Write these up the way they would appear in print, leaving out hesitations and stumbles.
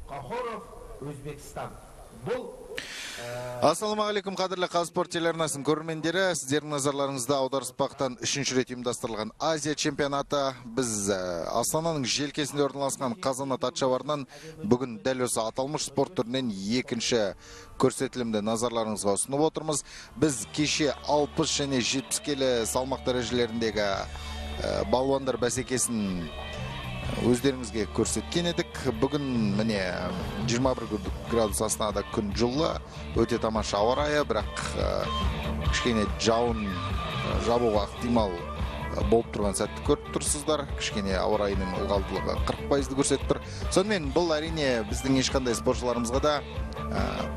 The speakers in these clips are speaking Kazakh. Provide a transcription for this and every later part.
Қахоров, Өзбекстан. Бұл Ассалаумағалейкум, қадірлі Қазспорт телеарнасының көрермендері, сіздердің назарларыңызда аударыспақтан 3-ші рет ұйымдастырылған Азия чемпионаты. Біз Астананың желкесінде орналасқан Қазанат атшабарынан бүгін дәл осы аталмыш спорт түрінен екінші көрсетілімді назарларыңызға ұсынып отырмыз. Біз кеше 60 және 70 келі салмақ дәрежелеріндегі балуандар бәсекесін өздеріңізге көрсеткен едік. Бүгін міне 21 градус Астанада күн жылы, өте тамаша ауа райы, бірақ кішкене жауын жабуға ықтимал болып тұрған сәтті көріп тұрсыздар. Кішкене ауа райының ылғалдылығы 40% көрсетіп тұр. Сонымен бұл әрине біздің ешқандай спортшыларымызға да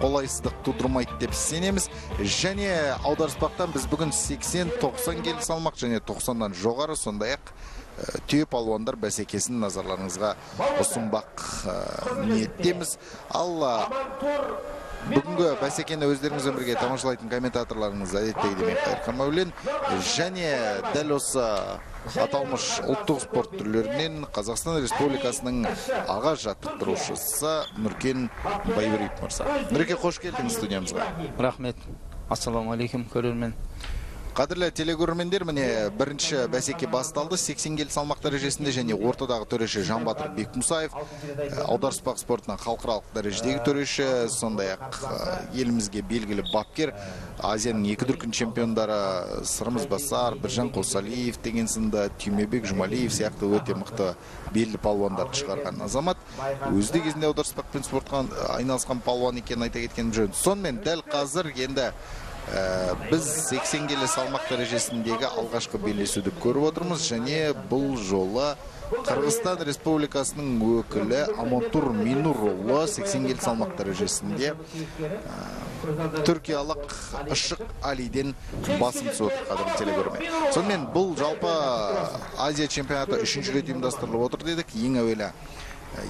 қолайсыздық тудырмайды деп сенеміз. Және аударыспақтан біз бүгін 80-90 келі салмақ және 90-дан жоғары, сондай-ақ түйе палуандар бәсекесін назарларыңызға ұсынбақ ниеттеміз. Ал бүгінгі бәсекені өздеріңізбен бірге тамашалайтын комментаторларыңыз әдеттегідей мен Қайырхан Мәулен, және дәл осы аталмыш ұлттық спорт түрлерінен Қазақстан Республикасының аға жаттықтырушысы Нұркен Байберіп мырза. Нұрке, қош келдіңіз студиямызға. Рахмет. Ассалаумағалейкум, көрермен. Қадірлі телегөрермендер, міне бірінші бәсеке басталды. 80 келі салмақ дәрежесінде және ортадағы төреші Жанбатыр Бекмұсаев, аударыспақ спортынан халықаралық дәрежедегі төреші, сондай-ақ елімізге белгілі бапкер, Азияның екі дүркін чемпиондары Сырымыз Басар, Біржан Қосалиев деген сынды, Түймебек Жұмалиев сияқты өте мықты белді палуандарды шығарған азамат. Өзі кезінде аударыспақпен спортқа айналысқан палуан екенін айта кеткен жөн. Сонымен дәл қазір енді біз 80 келі салмақ дәрежесіндегі алғашқы белдесуді көріп отырмыз, және бұл жолы Қырғызстан Республикасының өкілі Амантур Минурұлы 80 келі салмақ дәрежесінде түркиялық Ышық Алиден басым түсіп отыр, қадірлі телегөрермен. Сонымен бұл жалпы Азия чемпионаты 3-ші рет ұйымдастырылып отыр дедік. Ең әуелі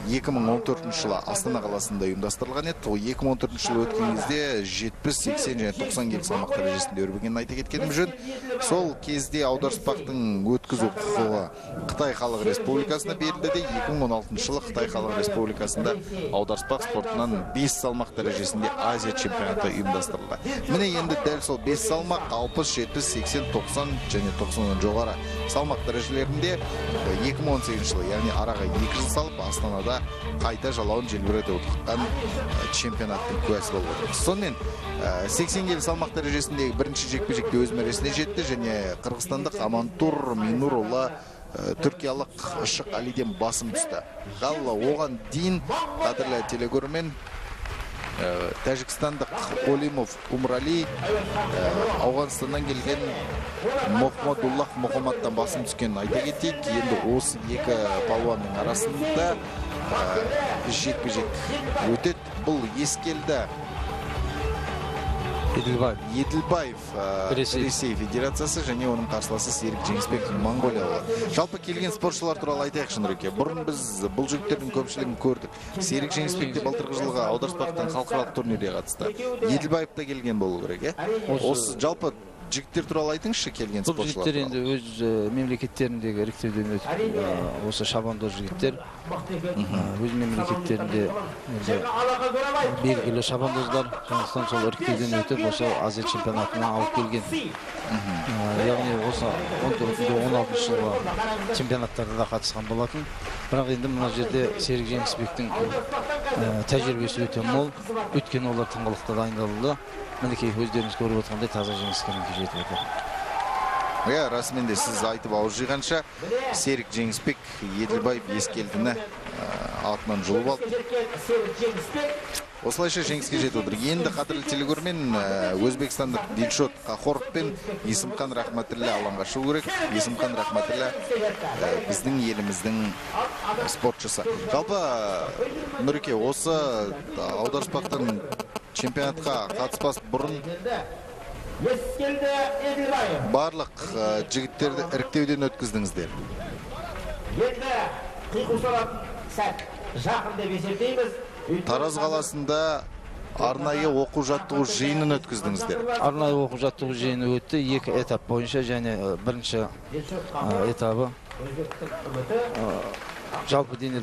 2014 жылы Астана қаласында ұйымдастырылған еді. Ол 2014 жылы өткен кезде 70, 80 және 90 келі салмақ дәрежесінде өрбігенін айта кеткенім жөн. Сол кезде аударыспақтың өткізу құқығы Қытай Халық Республикасына берілді де, 2016 жылы Қытай Халық Республикасында аударыспақ спортынан 5 салмақ дәрежесінде Азия чемпионаты ұйымдастырылды. Міне енді дәл сол 5 салмақ 60, 70, 80, 90 және 90-нан жоғары салмақ дәрежелерінде 2018 жылы, яғни араға 2 жыл салып, Астанада қайта жалауын желбірете отырған чемпионаттың куәсі болып отыр. Сонымен 80 келі салмақ дәрежесіндегі бірінші жекпе-жекте өз мәресіне жетті, және қырғызстандық Амантур Минурұлы түркиялық Ышық Алиден басым түсті. Ал оған дейін, қадірлі телегөрермен, тәжікстандық Олимов Умрали Ауғанстаннан келген Мохаммадуллах Мухаммадтан басым түскенін айта кетейік. Енді осы екі палуанның арасында жекпе-жек өтеді. Бұл ескелді Еділбаев Ресей Федерациясы және оның қарсыласы Серік Жеңісбек Монголиялы. Жалпы келген спортшылар туралы айтайықшы, Нұреке. Бұрын біз бұл жігіттердің көпшілігін көрдік. Серік Жеңісбек те былтырғы жылғы аударыспақтан халықаралық турнирге қатысты. Еділбаев та келген болу керек, осы жалпы жігіттер туралы айтыңызшы, келген спортшылар. Бұл жігіттер енді өз мемлекеттеріндегі іріктеуден өтіп, осы шабандоз жігіттер өз мемлекеттерінде белгілі шабандоздар, сондықтан сол іріктеуден өтіп, осы Азия чемпионатына алып келген. Яғни осы 14-16 жылғы чемпионаттарда да қатысқан болатын. Бірақ енді мына жерде Серік Жеңісбектің тәжірибесі өте мол, өйткені олар тыңғылықты дайындалды. Мінекей өздеріңіз көріп отырғандай таза жеңіске жетіп отыр. Расымен де сіз айтып ауыз жиғанша, Серік Жеңісбек Еділбаев ескелдіні атынан жұлып алды. Осылайша жеңіске жетіп отыр. Енді қадірлі телегөрермен, Өзбекстандық Дилшот Қахоров пен Есімхан Рахматіллә алаңға шығу керек. Есімхан Рахматіллә біздің еліміздің спортшысы. Жалпы, Нұреке, осы аударыспақтан чемпионатқа қатыспас бұрын барлық жігіттерді іріктеуден өткіздіңіздер. Тараз қаласында арнайы оқу жаттығу жиынын өткіздіңіздер. Арнайы оқу жаттығу жиыны өтті, 2 этап бойынша, және бірінші этабы жалпы дене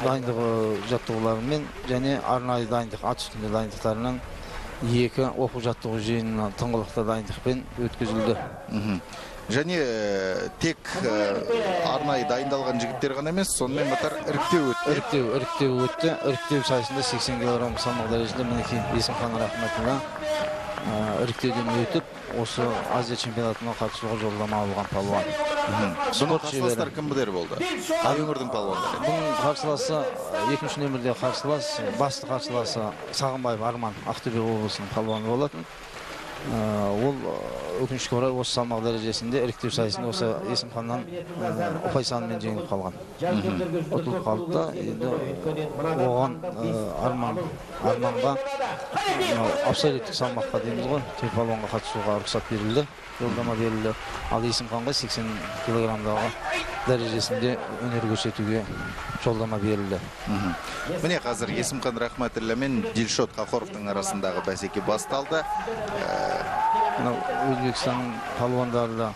дайындығы жаттығуларымен және арнайы дайындық ат үстінде дайындықтарынан 2 оқу жаттығу жиынынан тыңғылықты дайындықпен өткізілді. Және тек арнайы дайындалған жігіттер ғана емес, сонымен қатар іріктеу өтті. Іріктеу өтті. Іріктеу сайысында 80 кг салмақ дәрежесінде мінекей Есімхан Рахметұлы іріктеуден өтіп, осы Азия чемпионатына қатысуға жолдама алған палуан. Бұның қарсыластар кім болды? Қай өңірдің палуандары? Бұның қарсыласы, екінші нөмірде қарсылас, басты қарсыласы Сағынбаев Арман, Ақтөбе облысының палуаны болатын. Ол өкінішке орай осы салмақ дәрежесінде іріктеу сайысында осы Есімханнан ұпай санымен жеңіліп қалған. Ұтылып қалды да, енді оған Арманға абсолюттік салмаққа дейміз ғой, төл палуанға қатысуға рұқсат берілді, жолдама берілді. Ал Есімханға 80 килограммдағы дәрежесінде өнер көрсетуге жолдама берілді. Міне қазір Есімхан Рахметұлы мен Дилшот Қақоровтың арасындағы бәсеке басталды. Өзбекстанның палуандары да,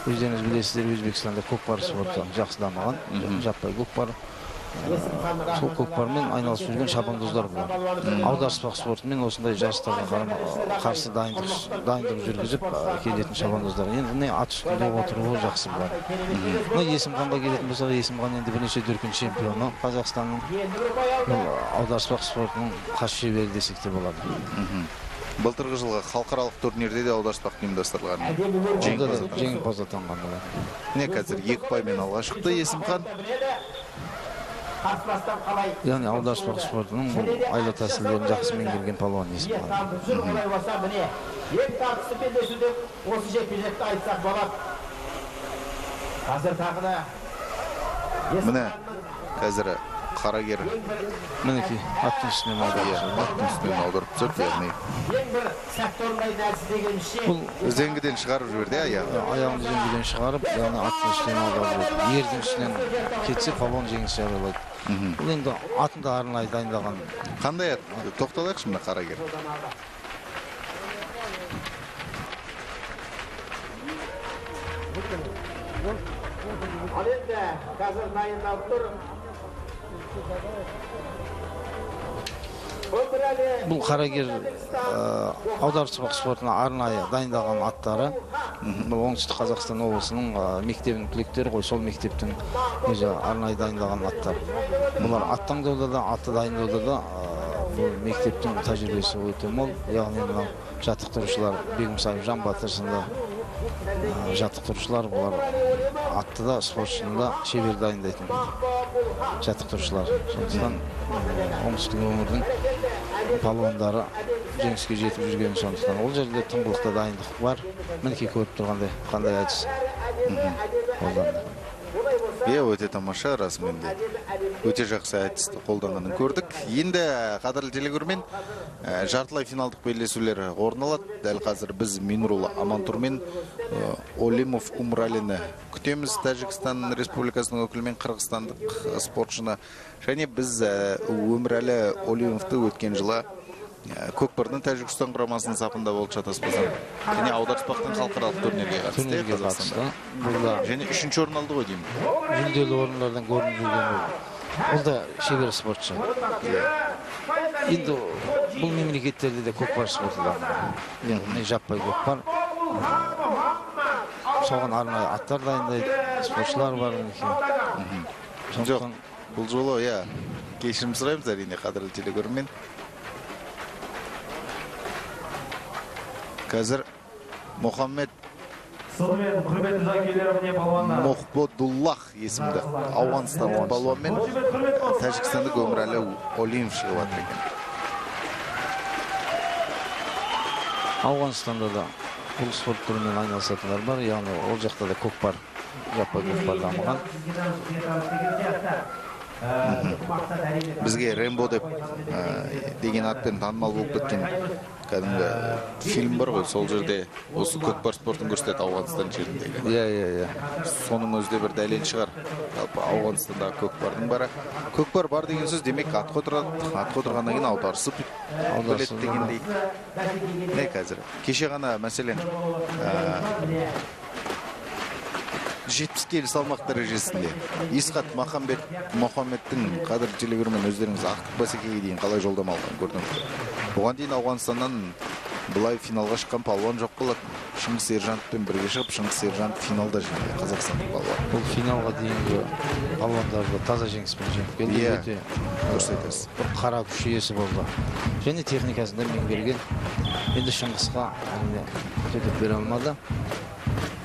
өздеріңіз білесіздер, Өзбекстанда көкпар спорты жақсы дамыған, жаппай көкпар. Сол көкпармен айналысып жүрген шабандоздар бұлар. Аударыспақ спортымен осындай жарыстарға қарсы дайындық жүргізіп келетін шабандоздар. Енді ат үстінде отыруы жақсы бұлар. Есімханға келетін болсақ, Есімхан енді бірнеше дүркін чемпионы Қазақстанның аударыспақ спортының қас шебері десек те болады. Былтырғы жылғы халықаралық турнирде де аударыспақ ұйымдастырылған. Жеңімпаз атанған болар. Міне қазір 2 ұпаймен алға шықты Есімхан. Яғни аударыспақ спортының айла тәсілдерін жақсы меңгерген палуан Есімхан. Ең тартысты белдесуде осы жекпе-жекті айтсақ болады. Қазір тағы да міне қазір қарагер мінекей аттың үстінен аударып түсірді, яғни ең бір сәтті орындайтын әлсіз дегенімізше бұл үзеңгіден шығарып жіберді, аяғын үзеңгіден шығарып, яғни аттың үстінен аударып жіберді. Ердің үстінен кетсе палуан жеңіс жариялайды. Бұл енді атын да арнайы дайындаған. Қандай ат? Тоқталайықшы мына қарагер. ал енді қазір дайындалып тұр. Бұл қарагер аударыспақ спортына арнайы дайындалған аттары. Бұл оңтүстік Қазақстан облысының мектебінің түлектері ғой, сол мектептің өзі арнайы дайындалған аттар. Бұлар ат таңдауда да, атты дайындауда да бұл мектептің тәжірибесі өте мол. Яғни мынау жаттықтырушылар Бегімсаев Жанбатыр сынды жаттықтырушылар, бұлар атты да, спортшыны да шебер дайындайтын жаттықтырушылар. Сондықтан оңтүстік өңірдің палуандары жеңіске жетіп жүрген сондықтан. Ол жерде тыңғылықты дайындық бар. Мінекей көріп тұрғандай қандай әдіс қолданды. Өте тамаша, расымен де. Өте жақсы әдісті қолданғанын көрдік. Енді қадірлі телекөрермен, жартылай финалдық белдесулер орын алады. Дәл қазір біз Минрул Амантурмен Олимов Умралины күтеміз. Тәжікстан Республикасының өкілімен қырғызстандық спортшыны. Және біз Өмірәлі Олимовты өткен жылы көкпардың Тәжікстан құрамасының сапында болып шатаспасам. Және аударыспақтың халықаралық турнирге қатысты. Және 3-ші орын алды ғой деймін. Жүлделі орындардан көрініп жүрген ол. Ол да шебер спортшы. Енді бұл мемлекеттерде де көкпар спорты дамыған. Жаппай көкпар. Соған арнайы аттар дайындайды, спортшылар бар. Жоқ, бұл жолы, кешірім сұраймыз әрине қадірлі телекөрермен. Қазір Мұхаммед Мохбодуллах есімді Ауғанстандық палуан мен Тәжікстандық Өмірәлі Олимов шығып жатыр екен. Ауғанстанда да бұл спорт түрімен айналысатындар бар, яғни ол жақта да көкпар, жаппай көкпар дамыған. Бізге Рэмбо деген атпен танымал болып кеткен кәдімгі фильм бар ғой, сол жерде осы көкпар спортын көрсетеді Ауғанстан жеріндегі. Соның өзде бір дәлел шығар. Ауғанстандағы көкпардың бары. Көкпар бар деген сөз демек ат қотырғаннан кейін аударысып білет дегендей. Не қазір? Кеше ғана мәселен 70 келі салмақ дәрежесінде Исхат Мұхаммедтің қадірлі телегөрмен өздеріңіз ақтық бәсекеге дейін қалай жолдама алған көрдіңіз. Бұған дейін Ауғанстаннан бұлай финалға шыққан палуан жоқ болады. Шыңғыс Ержановпен бірге шығып, Шыңғыс Ержанов финалда жеңді қазақстандық палуан. Бұл финалға дейінгі палуандарды таза жеңіспен жеңіп келді. Өте дұрыс айтасыз. Бір қара күш иесі болды. Және техникасында меңгерген. Енді Шыңғысқа төтеп бере алмады.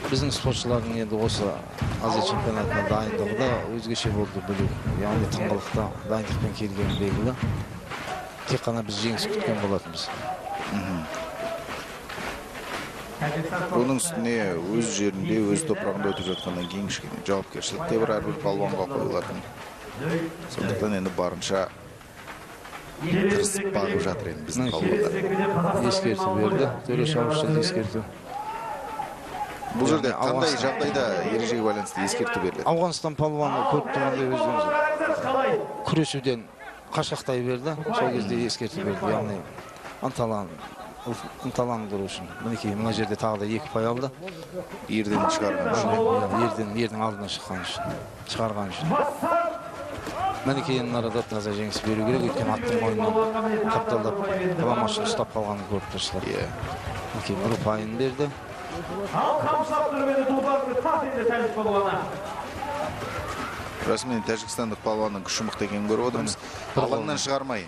Біздің спортшылардың енді осы Азия чемпионатына дайындығы да өзгеше болды білу. Яғни тыңғылықта дайындықпен келген белгілі. Тек қана біз жеңіс күткен болатынбыз. Оның үстіне өз жерінде, өз топырағында өтіп жатқаннан кейін кішкене жауапкершілік те бар әрбір палуанға қойылатын. Сондықтан енді барынша тырысып бағып жатыр енді біздің палуандар. Ескерту берді. Төреші ауызша ескерту. Бұл жерде қандай жағдайда ережеге байланысты ескерту беріледі? Ауғанстан палуаны көріп тұрғандай өздеріңіз күресуден қашқақтай берді. Сол кезде ескерту берді. Яғни ынталандыру үшін. Мінекей мына жерде тағы да 2 пай алды. Ерден шығарған үшін. Ердің алдына шыққан үшін, шығарған үшін. Мінекей енді арада таза жеңіс беру керек. Өйткені аттың мойнынан қапталдап қаламашын ұстап қалғанын көріп тұрсыздар. Мінекей 1 пайын берді. Расымен тәжікстандық палуанның күші мықты екенін көріп отырмыз. Алаңнан шығармай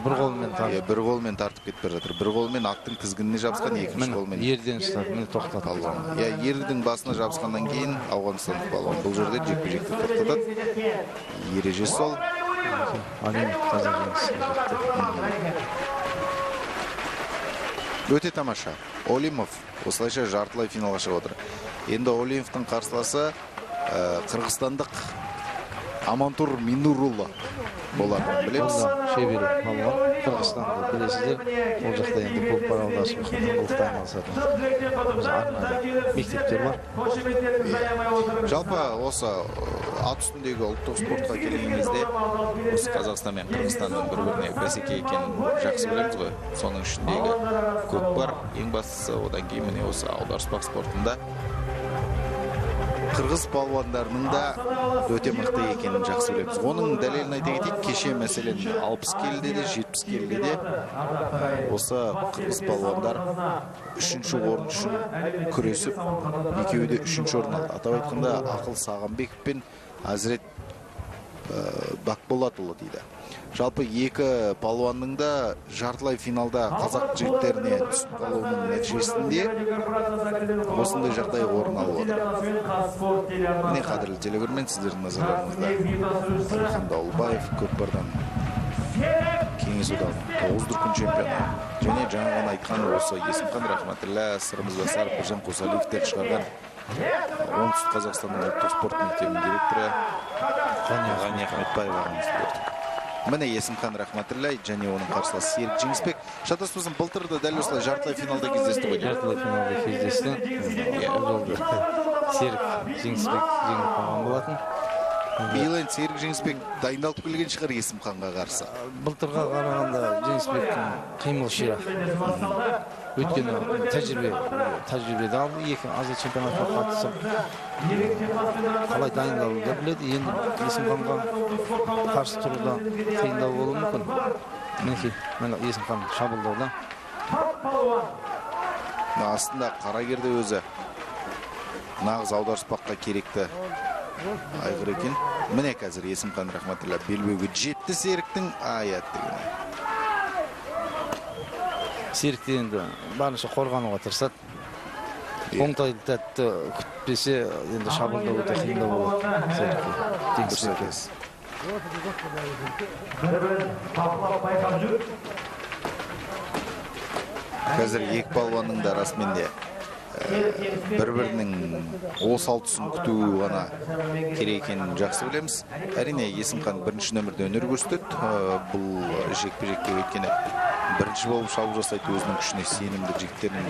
бір қолмен тартып. Бір қолмен тартып кетіп бара жатыр. Бір қолмен аттың тізгініне жабысқан, екінші қолмен ерден ұстап, міне тоқтатты палуан. Ердің басына жабысқаннан кейін ауғанстандық палуан бұл жерде жекпе-жекті тоқтатады. Ереже сол. Алимов таза жеңіс. Өте тамаша. Олимов осылайша жартылай финалға шығып отыр. Енді Олимовтың қарсыласы қырғызстандық Амантур Минурулла болатын білеміз. Шебері палуан Қырғызстанды білесіздер. Ол жақта енді көкпар аудасы қырғызстандықта айналысатын арнайы мектептер бар. Жалпы осы ат үстіндегі ұлттық спортқа келген кезде осы Қазақстан мен Қырғызстанның бір-біріне бәсеке екенін жақсы білеміз ғой. Соның ішіндегі көкпар ең бастысы, одан кейін міне осы аударыспақ спортында қырғыз палуандарының да өте мықты екенін жақсы білеміз. Оның дәлелін айта кетейік, кеше мәселен 60 келіде де 70 келіде де осы қырғыз палуандар 3-ші орын үшін күресіп, екеуі де 3-ші орын алды. Атап айтқанда Ақыл Сағанбеков пен Азірет Бақболатұлы дейді. Жалпы екі палуанның да жартылай финалда қазақ жігіттеріне түсіп қалуының нәтижесінде осындай жағдай орын алып отыр. Міне қадірлі телегөрмен, сіздердің назарларыңызда Тархан Дауылбаев, көкпардан Кеңес одағының 9 дүркін чемпионы және жаңа ғана айтқан осы Есімхан Рахматіллә, Сырымызбасар Біржан Қосалиевтер шығарған оңтүстік Қазақстанның ұлттық спорт мектебінің директоры Ғани Ахметбаев ағамызды көрдік. Міне Есімхан Рахматіллә және оның қарсыласы Серік Жеңісбек. Шатаспасам, былтыр да дәл осылай жартылай финалда кездесті ғой. Жартылай финалда кездесті. Серік Жеңісбек жеңіп қалған болатын. Биыл енді Серік Жеңісбек дайындалып келген шығар Есімханға қарсы. Былтырға қарағанда Жеңісбектің қимыл ширақ. Өйткені тәжірибеде алды, екі Азия чемпионатқа қатысып қалай дайындалуды біледі. Енді Есімханға қарсы тұруда қиындау болуы мүмкін. Мінекей, Есімхан шабуылдауда. Астында Қарагерде өзі нағыз аударыспаққа керекті айғыр екен. Міне қазір Есімхан Рахматіллә белбеуге жетті Серіктің аят деген. Серікте енді барынша қорғануға тырысады. Оңтайлы тәтті күтпесе, енді шабуылдау өте қиындау болады Серікке. Қазір екі палуанның да расымен де бір-бірінің осал тұсын күтуі ғана керек екенін жақсы білеміз. Әрине Есімхан бірінші нөмірде өнер көрсетеді. Бұл жекпе-жекке өткені бірінші болып шабуыл жасайды, өзінің күшіне сенімді жігіттердің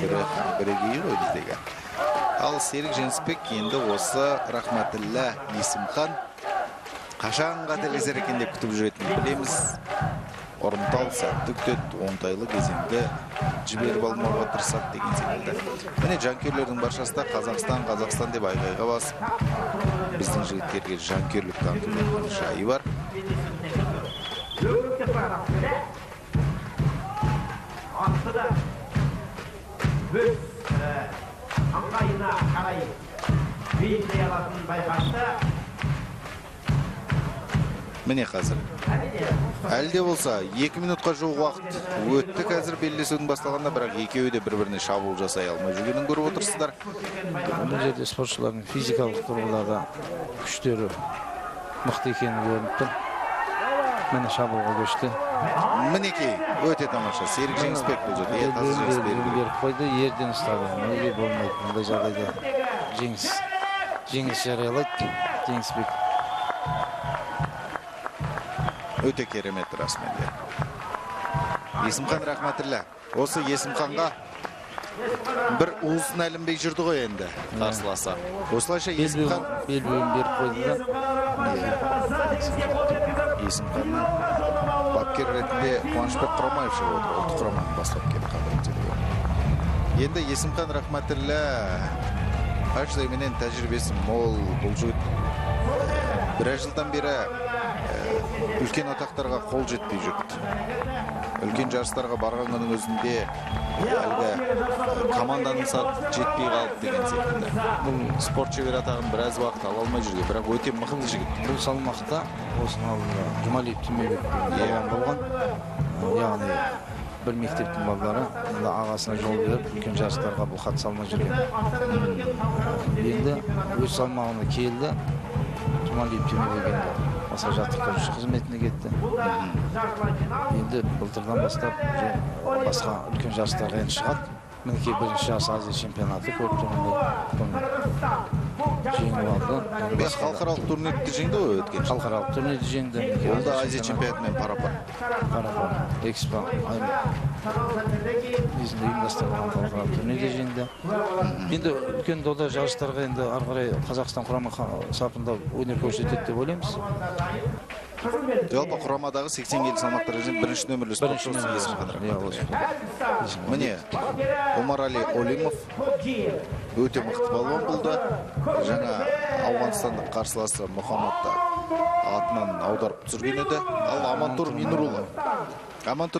бірегейі ғой біздегі. Ал Серік Жеңісбек енді осы Рахматіллә Есімхан қашан қателесер екен деп күтіп жүретінін білеміз. ұрымтал сәтті күтеді, оңтайлы кезеңді жіберіп алмауға тырысады деген секілді. Міне жанкүйерлердің баршасы да Қазақстан деп айғайға басып, біздің жігіттерге жанкүйерлік танытудың жайы бар. Біз аңғайына қарай бейіндей алатын байқасты. Міне қазір. Әлде болса, 2 минутқа жуық уақыт өтті қазір белдесудің басталғанда, бірақ екеуі де бір-біріне шабуыл жасай алмай жүргенін көріп отырсыздар. Бұл жерде спортшылардың физикалық тұрғыда күштері мықты екені көрініп тұр. Міне шабуылға көшті. Мінекей, өте тамаша. Серік Жеңісбек бұл жерде. Таза Жеңісбек беріп қойды, ерден ұстады. Неге болмайды, мұндай жағдайда жеңіс жариялайды Жеңісбек. Өте керемет расменде. Есімхан Рахматіллә. Осы Есімханға бір уысын әлінбей жүрді ғой енді қарсыласа. Осылайша Есімхан белбеуін беріп қойды да. Есімханның бапкер ретінде Қуанышбек Құрамаев шығып отыр. Ұлттық құраманың бас бапкері. Енді Есімхан Рахматіллә қашдайменен тәжірибесі мол, бұл жігіт біраз жылдан бері үлкен атақтарға қол жетпей жүрді. Үлкен жарыстарға барған күннің өзінде әлгі команданың саты жетпей қалды деген секілді. Бұл спорт шебер атағын біраз уақыт ала алмай жүрген, бірақ өте мықты жігіт. Бұл салмақта осының алдында Жұмалиев Түймебек болған. Яғни бір мектептің балалары ағасына жол беріп, үлкен жарыстарға бұл қатыса алмай жүрген. Енді өз салмағына келді. Жұмалиев Түймебек осы жаттықтырушы қызметіне кетті. Енді былтырдан бастап басқа үлкен жарыстарға енді шығады. Мінекей бірінші жарыс Азия чемпионаты көріп тұрғандай жеңіп алды. Халықаралық турнирді жеңді ғой өткен. Халықаралық турнирді жеңді. Ол да Азия чемпионатымен пара-пар. Экспо кезінде ұйымдастырылған халықаралық турнирді жеңді. Енді үлкен дода жарыстарға енді ары қарай Қазақстан құрама сапында өнер көрсетеді деп ойлаймыз. Жалпы құрамадағы 80 келі салмақ дәрежесінде бірінші нөмірлі спортшы Есімхан Рахматіллә. Міне, Омарали Олимов өте мықты балуан болды. Жаңа Ауғанстандық қарсыласы Мұхаммадты атынан аударып түсірген еді. Ал Амантур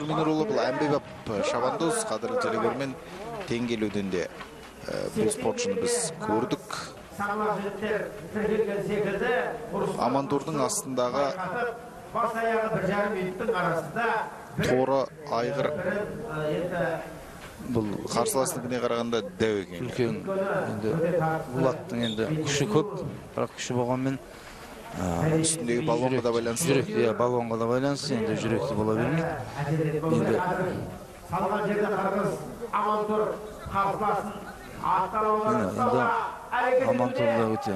Минурулы бұл әмбебап шабандоз, қадірлі телегөрмен тең келуден де бұл спортшыны біз көрдік. Амантурдың астындағы торы айғыр бұл қарсыласыныкіне қарағанда дәу екен. Үлкен енді Булаттың енді күші көп, бірақ күші болғанмен үстіндегі балуанға да байланысты. Балуанға да байланысты, енді жүректі бола бермейді. Енді салған жерде қарыңыз, Амантур қарсыласын Амантурда өте.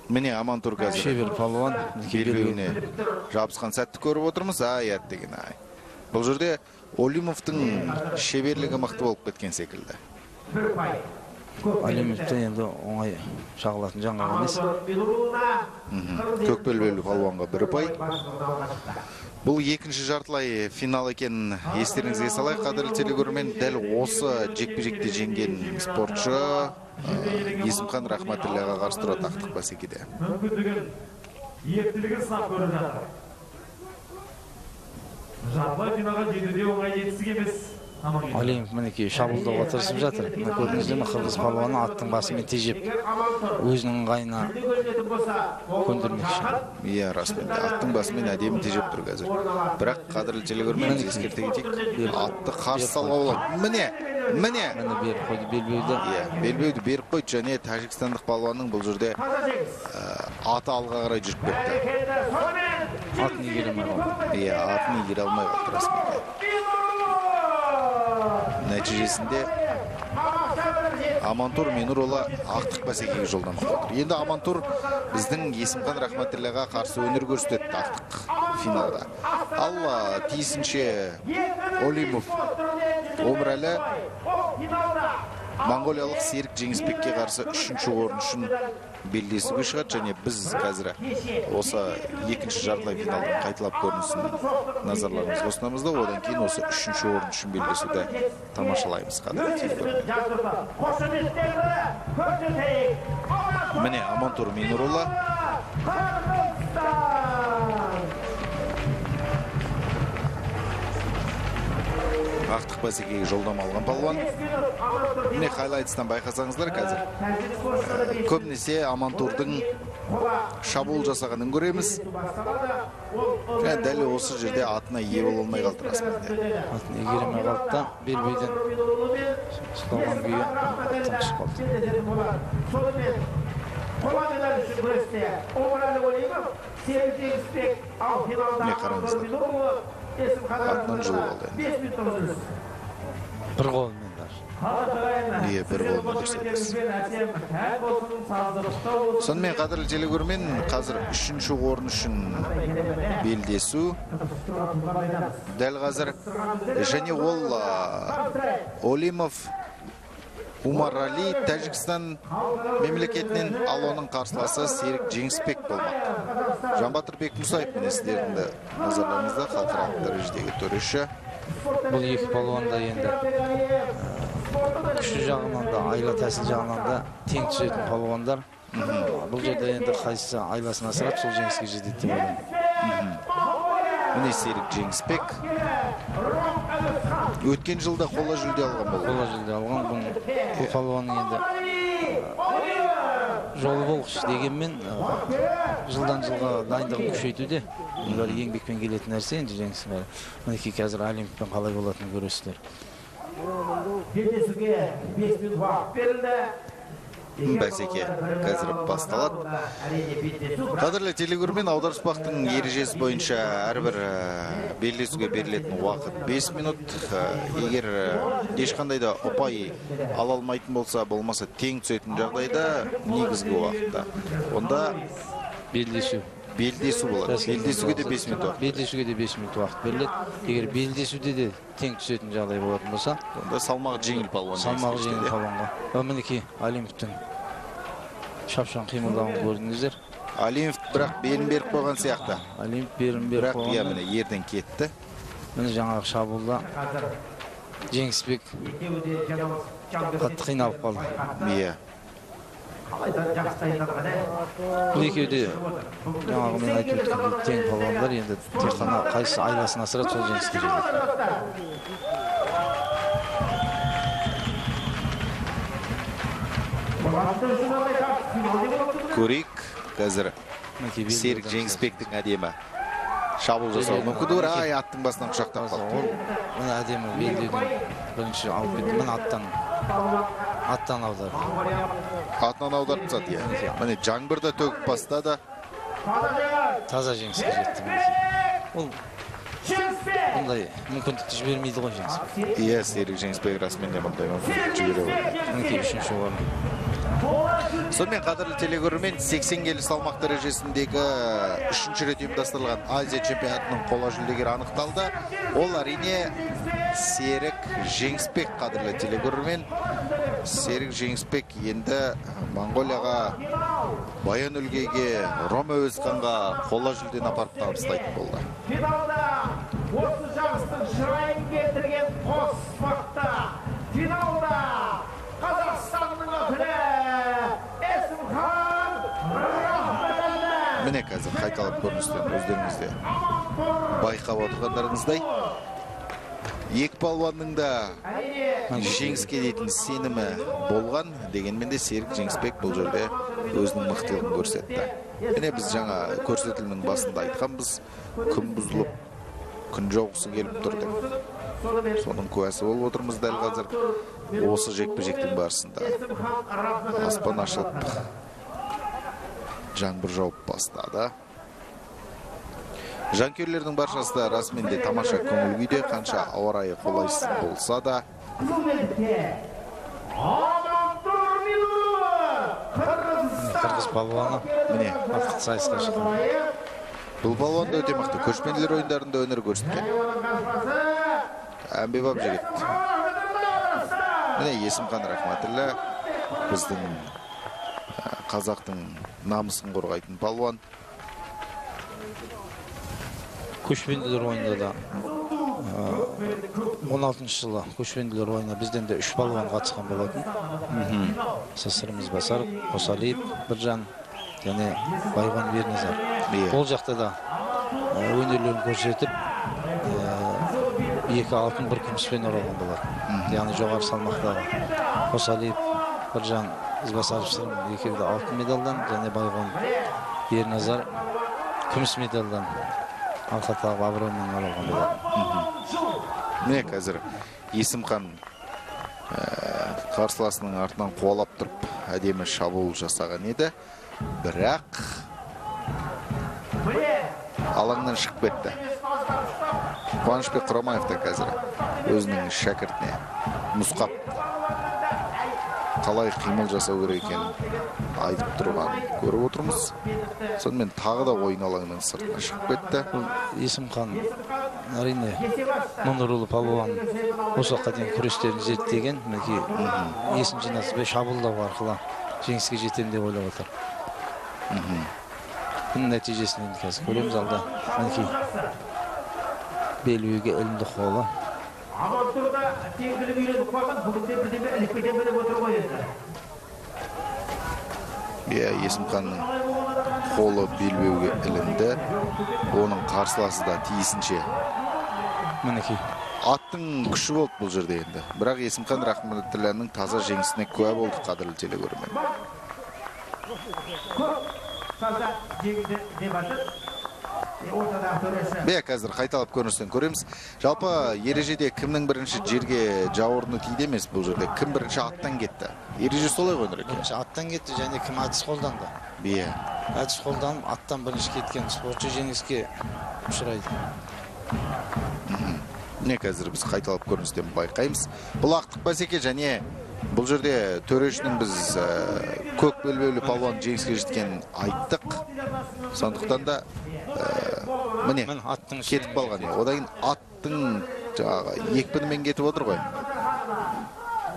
Міне Амантур қазір шебер палуан белбеуіне жабысқан сәтті көріп отырмыз. Аят деген ай. Бұл жерде Олимовтың шеберлігі мықты болып кеткен секілді. Олимовтың енді оңай шағылатын жаңағы емес. Көк белбеулі палуанға бір ұпай. Бұл екінші жартылай финал екен, естеріңізге салайық, қадірлі телегөрермен. Дәл осы жекпе-жекте жеңген спортшы Есімхан Рахматілләға қарсы тұрады ақтық бәсекеде. Мүмкіндігін, ектілігін сынап көріп жатыр. Жартылай финалға жетуде оңай жетістік емес. Олимов мінекей шабуылдауға тырысып жатыр. Көрдіңіздер ме, қырғыз палуаны аттың басымен тежеп өзінің ыңғайына көндірмекші. Иә, расымен аттың басымен әдемі тежеп тұр қазір. Бірақ қадірлі телегөрермен ескерте кетейік, атты қарсы салға болады. Міне беріп қойды белбеуді. Иә, белбеуді беріп қойды, және тәжікстандық палуанның бұл жерде аты алға қарай жүріп кетті. Атын игере алмай қалды. Иә, атын игере алмай қалды расымен. Нәтижесінде Амантур Минурулы ақтық бәсекеге жолдамақ отыр. Енді Амантур біздің Есімхан Рахматілләға қарсы өнер көрсетеді ақтық финалда. Ал тиісінше Олимов Омрәлі Монголиялық Серік Жеңісбекке қарсы 3-ші орын үшін белдесуге шығады, және біз қазір осы екінші жартылай финалдың қайталап көрінісін назарларыңызға ұсынамыз да, одан кейін осы 3-ші орын үшін белдесуді тамашалаймыз. Міне Амантур Минурулла. Ақтық бәсекеге жолдама алған палуан. Міне хайлайтстан байқасаңыздар қазір көбінесе Амантурдың шабуыл жасағанын көреміз. Дәл осы жерде атына ие бола алмай қалды расында. Атын егермей қалды да белбейден ұсталған күйі аттан шығып қалды. Міне қараңыздар. Атынан жұлып алды. Бір қолымен даже. Бір қолымен көрсетесіз. Сонымен қадірлі телекөрермен, қазір 3-ші орын үшін белдесу. Дәл қазір және ол Олимов Умар Али, Тәжікстан мемлекетінен, ал оның қарсыласы Серік Жеңісбек болмақ. Жанбатыр Бекмұсаев міне сіздердің назарларыңызда халықаралық дәрежедегі төреші. Бұл екі палуан да енді күші жағынан да, айла тәсіл жағынан да тең түсетін палуандар. Бұл жерде енді қайсысы айласын асырап, сол жеңіске жетеді деп ойлаймын. Міне Серік Жеңісбек өткен жылда қола жүлде алған болды. Қола жүлде алған. Бұл палуанның енді жолы болғыш дегенмен жылдан жылға дайындығын күшейтуде. Бұлар еңбекпен келетін нәрсе, енді жеңісің бәрі. Мінекей қазір Олимппен қалай болатынын көресіздер. Белдесуге 5 минут уақыт берілді. Бәсеке қазір басталады. Қадірлі телекөрермен, аударыспақтың ережесі бойынша әрбір белдесуге берілетін уақыт 5 минут. Егер ешқандай да ұпай ала алмайтын болса, болмаса тең түсетін жағдайда негізгі уақытта. Онда белдесу болады. Белдесуге де 5 минут уақыт. Белдесуге де 5 минут уақыт беріледі. Егер белдесуде де тең түсетін жағдай болатын болса, онда салмағы жеңіл палуан. Салмағы жеңіл палуанға. Мінекей Олимптің шапшаң қимылдауын көрдіңіздер. Олимп бірақ белін беріп қойған сияқты. Олимп берін беріп қойған. Бірақ міне ерден кетті. Міне жаңағы шабуылда Жеңісбек қатты қиналып қалды. Иә. Бұл екеуі де жаңағы мен айтып өткендей тең палуандар, енді тек қана қайсысы айласын асырады, сол жеңіске жетеді. Көрейік қазір Серік Жеңісбектің әдемі шабуыл жасауы мүмкін. Ай, аттың басынан құшақтап қалды. Мына әдемі белдеудің бірінші алып кетті. Мына аттан аударды. Атынан аударып тастады. Міне жаңбырда төгіп бастады. Таза жеңіске жетті. Ол бұндай мүмкіндікті жібермейді ғой Жеңісбек. Иә, Серік Жеңісбек расымен де бұндай мүмкіндікті жібере қойды. Мінекей 3-ші орын. Сонымен қадірлі телекөрермен, 80 келі салмақ дәрежесіндегі 3-ші рет ұйымдастырылған Азия чемпионатының қола жүлдегері анықталды. Ол әрине Серік Жеңісбек. Қадірлі телекөрермен, Серік Жеңісбек енді Монголияға Баян Өлгейге, Рома Өзханға қола жүлдені апарып табыстайтын болды. Финалда осы жарыстың шырайын келтірген қос спортта финалда Қазақстанның өкілі Есімхан Рахметәлі. Міне қазір қайталап көріністен өздеріңізде байқап отырғандарыңыздай, екі палуанның да жеңіске дейтін сенімі болған, дегенмен де Серік Жеңісбек бұл жерде өзінің мықтылығын көрсетті. Міне біз жаңа көрсетілімнің басында айтқанбыз, күн бұзылып, күн жоғысы келіп тұрды. Соның куәсі болып отырмыз дәл қазір. Осы жекпе-жектің барысында аспан ашылып, жаңбыр жауып бастады. Жанкүйерлердің баршасы да расымен де тамаша көңіл күйде, қанша ауа райы қолайсыз болса да. Қырғыз палуаны міне ақтық сайысқа шықты. Бұл палуан да өте мықты, көшпенділер ойындарында өнер көрсеткен. Әмбебап жігіт. Міне Есімхан Рахматіллә біздің қазақтың намысын қорғайтын палуан. Көшпенділер ойында да 16 жылы көшпенділер ойына бізден де 3 балуан қатысқан болатын. Сасырымыз Басаров, Қосалиев, Біржан және Байған Берназар. Ол жақта да өнерлерін көрсетіп, 2 алтын 1 күміспен оралған болатын. Яғни жоғары салмақтағы Қосалиев, Біржан Ізбасаров сырым екеуі алтын медалдан және Байған Берназар күміс медалдан алқатағы абыроймен оралған болатын. Міне қазір Есімхан қарсыласының артынан қуалап тұрып әдемі шабуыл жасаған еді, бірақ алаңнан шығып кетті. Қуанышбек Құрамаев та қазір өзінің шәкіртіне нұсқап қалай қимыл жасау керек екенін айтып тұрған көріп отырмыз. Сонымен тағы да ойын алаңының сыртына шығып кетті. Есімхан әрине Мұнырұлы палуан осы уақытқа дейін күрестерін зерттеген, мінекей есін жинатпай шабуылдау арқылы жеңіске жетемін деп ойлап отыр. Бұның нәтижесін енді қазір көреміз алда. Мінекей белбеуге ілінді қолы. Амантұрда теңгілік үйреніп қалған, бүгінде бірдеме ілікпеден біліп отыр ғой енді. Есімханның қолы белбеуге ілінді. Оның қарсыласы да тиісінше. Мінекей. Аттың күші болды бұл жерде енді. Бірақ Есімхан Рахматілләнің таза жеңісіне куә болды қадірлі телекөрермен. Таза жеңісі деп атыр. Қазір қайталап көріністен көреміз. Жалпы ережеде кімнің бірінші жерге жауырыны тиді емес бұл жерде. Кім бірінші аттан кетті? Ереже солай ғой Нұреке? Бірінші аттан кетті және кім әдіс қолданды? Әдіс қолданып, аттан бірінші кеткен спортшы жеңіске ұшырайды. Міне қазір біз қайталап көріністен байқаймыз. Бұл ақтық бәсеке және бұл жерде төрешінің біз көк белбеулі палуан жеңіске жеткенін айттық. Сондықтан да міне кетіп қалған. Одан аттың екпінімен кетіп отыр ғой.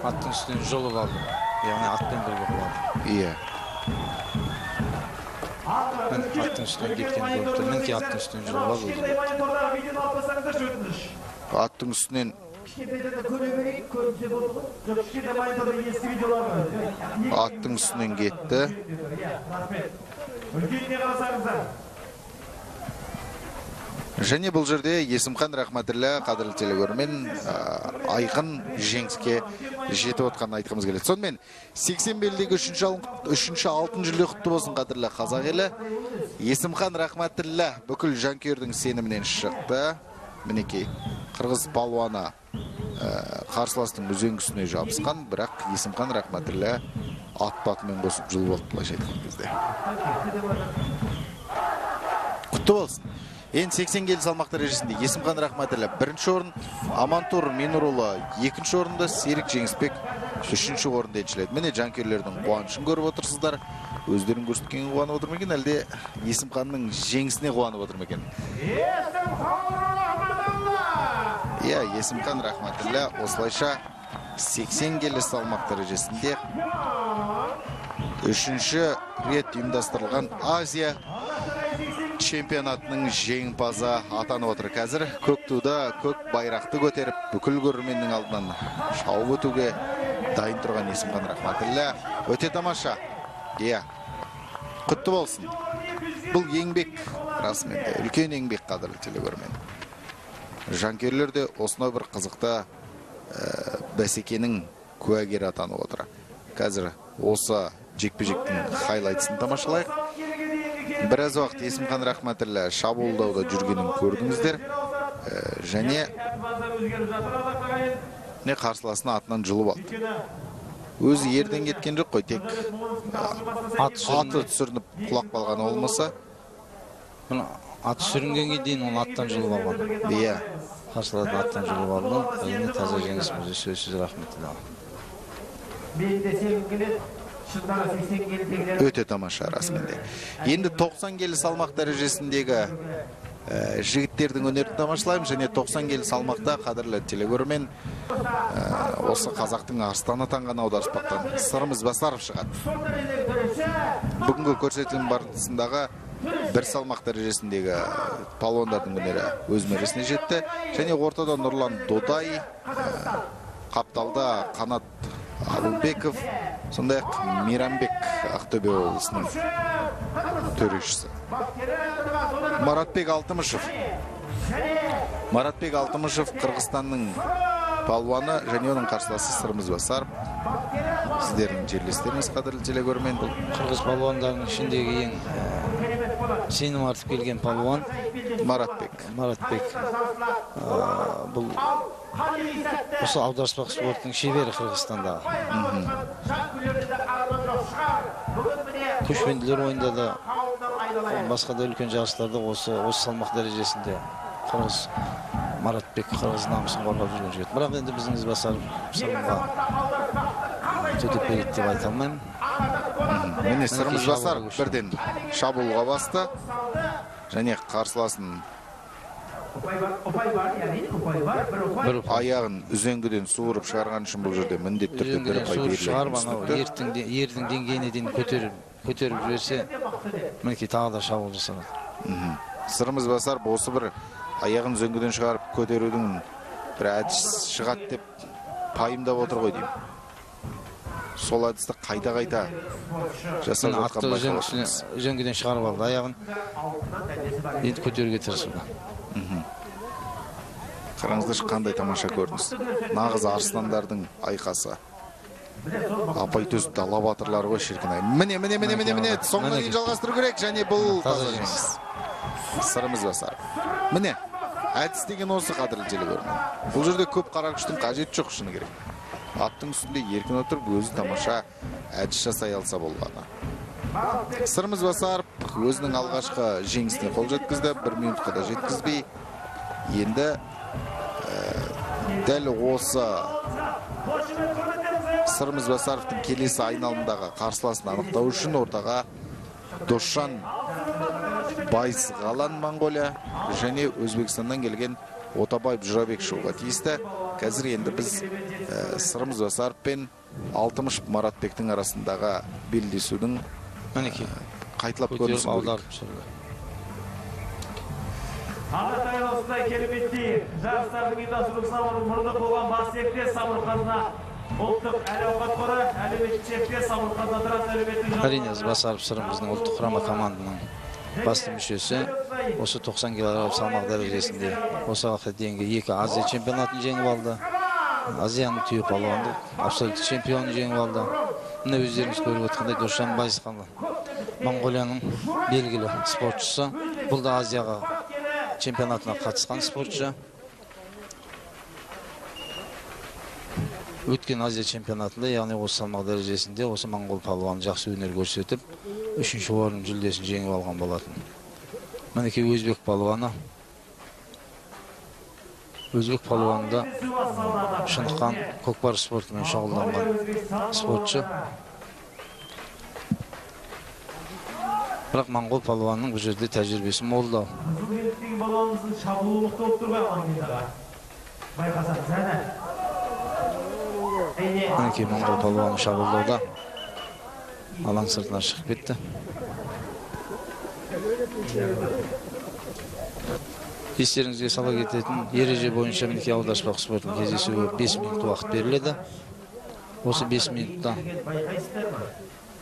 Аттың үстінен жолып алды. Яғни атпен бірге құлады. Аттың үстінен кеткен көріпті. Мінекей аттың үстінен жолып алды. Аттың үстінен аттың үстінен кетті. Және бұл жерде Есімхан Рахматіллә қадірлі телекөрермен айқын жеңіске жетіп отқанын айтқымыз келеді. Сонымен 80 белдегі 3-ші алтын жүлде құтты болсын қадірлі қазақ елі. Есімхан Рахматіллә бүкіл жанкүйердің сенімінен шықты. Мінекей қырғыз палуаны қарсыластың үзеңгісіне жабысқан, бірақ Есімхан Рахматіллә ат-батымен қосып жұлып алды былайша айтқан кезде. Құтты болсын. Ең 80 келі салмақ дәрежесінде Есімхан Рахматіллә 1-ші орын, Амантур Минурұлы 2-ші орында, Серік Жеңісбек 3-ші орында еншіледі. Міне жанкүйерлердің қуанышын көріп отырсыздар. Өздерін көрсеткенге қуанып отыр ма екен, әлде Есімханның жеңісіне қуанып отыр ма екен? Есімхан Рахматіллә осылайша 80 келі салмақ дәрежесінде 3-ші рет ұйымдастырылған Азия чемпионатының жеңімпазы атанып отыр. Қазір көк туда көк байрақты көтеріп, бүкіл көрерменнің алдынан шауып өтуге дайын тұрған Есімхан Рахматіллә өте тамаша. Құтты болсын. Бұл еңбек, расымен де үлкен еңбек қадірлі телекөрермен. Жанкүйерлер де осынау бір қызықты бәсекенің куәгері атанып отыр. Қазір осы жекпе-жектің хайлайтсын тамашалайық. Біраз уақыт Есімхан Рахматіллә шабуылдауда жүргенін көрдіңіздер. Және қарсыласына атынан жұлып алды. Өзі ерден кеткен жоқ қой, тек аты түсірініп құлақ қалған олмаса. Аты сүрінгенге дейін оны аттан жұлып алған. Қарсылады аттан жұлып алған. Әйіне таза жеңісімізді сөзсіз Рахматіллә. Өте тамаша расымен де. Енді 90 келі салмақ дәрежесіндегі жігіттердің өнерін тамашалаймыз және 90 келі салмақта қадірлі телекөрермен осы қазақтың арыстаны атанған аударыспақтан Сырымыз Басаров шығады. Бүгінгі көрсетілім барысындағы бір салмақ дәрежесіндегі палуандардың өнері өз мәресіне жетті және ортада Нұрлан Додай, қапталда Қанат Алубеков, сондай-ақ Мейрамбек Ақтөбе облысының төрешісі. Маратбек Алтымышев Қырғызстанның палуаны және оның қарсыласы Сырымыз Басаров. Сіздердің жерлестеріңіз қадірлі телекөрермен. Бұл қырғыз палуандарының ішіндегі ең сенім артып келген палуан Маратбек. Бұл осы аударыспақ спорттың шебері Қырғызстандағы. Көшпенділер ойында да, басқа да үлкен жарыстарда осы салмақ дәрежесінде қырғыз Маратбек қырғыз намысын қорғап жүрген жігіт. Бірақ енді біздің Басаров Сырымға төтеп береді деп айта алмаймын. Міне Сырымыз Басаров бірден шабуылға басты және қарсыласын аяғын үзеңгіден суырып шығарған үшін бұл жерде міндетті түрде бір ұпай беріледі. Ердің деңгейіне дейін көтеріп жіберсе, мінекей тағы да шабуыл жасалады. Сырымыз Басаров осы бір аяғын үзеңгіден шығарып көтерудің бір әдіс шығады деп пайымдап отыр ғой деймін. Сол әдісті қайта жасап жатқан байқалады. Үзеңгіден шығарып алды аяғын. Енді көтеруге тырысуда. Қараңыздаршы, қандай тамаша көрініс. Нағыз арыстандардың айқасы. Апайтөс дала батырлары ғой шіркін-ай. Міне, соңына дейін жалғастыру керек және бұл таза жеңіс. Сырымыз Басаров. Міне, әдіс деген осы қадірлі телекөрермен. Бұл жерде көп қара күштің қажеті жоқ шыны керек. Аттың үстінде еркін отырып өзі тамаша әдіс жасай алса болғаны. Сырымыз Басаров өзінің алғашқы жеңісіне қол жеткізді, 1 минутқа да жеткізбей. Енді дәл осы Сырымыз Басаровтың келесі айналымдағы қарсыласын анықтау үшін ортаға Досжан Байсғалан Монғолия және Өзбекстаннан келген Отабаев Журабек шығуға тиісті. Қазір енді біз Сырымыз Басаров пен Алтымышев Маратбектің арасындағы белдесудің қайталап көрінісін көрейік. Ағатай осындай кереметті жарыстардың ұйымдастырушылары мұрындық болған бас серіктес Самұрқазына ұлттық әл-ауқат қоры әлеуметтік серіктес Самұрқазына тұратын әлеуметтік Әрине Басаров Сырымыздың ұлттық құрама командының басты мүшесі. Осы 90 кг салмақ дәрежесінде осы уақытқа дейінгі 2 Азия чемпионатын жеңіп алды. Азияның түйе палуаны абсолюттік чемпионын жеңіп алды. Міне өздеріңіз көріп отырғандай Досжан Байсғалан Монғолияның белгілі спортшысы. Бұл да Азияға чемпионатына қатысқан спортшы. Өткен Азия чемпионатында, яғни осы салмақ дәрежесінде осы моңғол палуаны жақсы өнер көрсетіп, 3-ші орын жүлдесін жеңіп алған болатын. Мінекей өзбек палуаны. Өзбек палуанында шыныққан көкпар спортымен шұғылданған спортшы. Бірақ моңғол палуанның бұл жерде тәжірибесі молдау. балуанымыздың шабуылы мықты болып тұрған алаңдағы. Байқасаңыз, әне. Мінекей моңғол палуаны шабуылдауда алаң сыртына шығып кетті. Естеріңізге сала кететін ереже бойынша мінекей аударыспақ спортының кездесуі 5 минут уақыт беріледі. Осы 5 минутта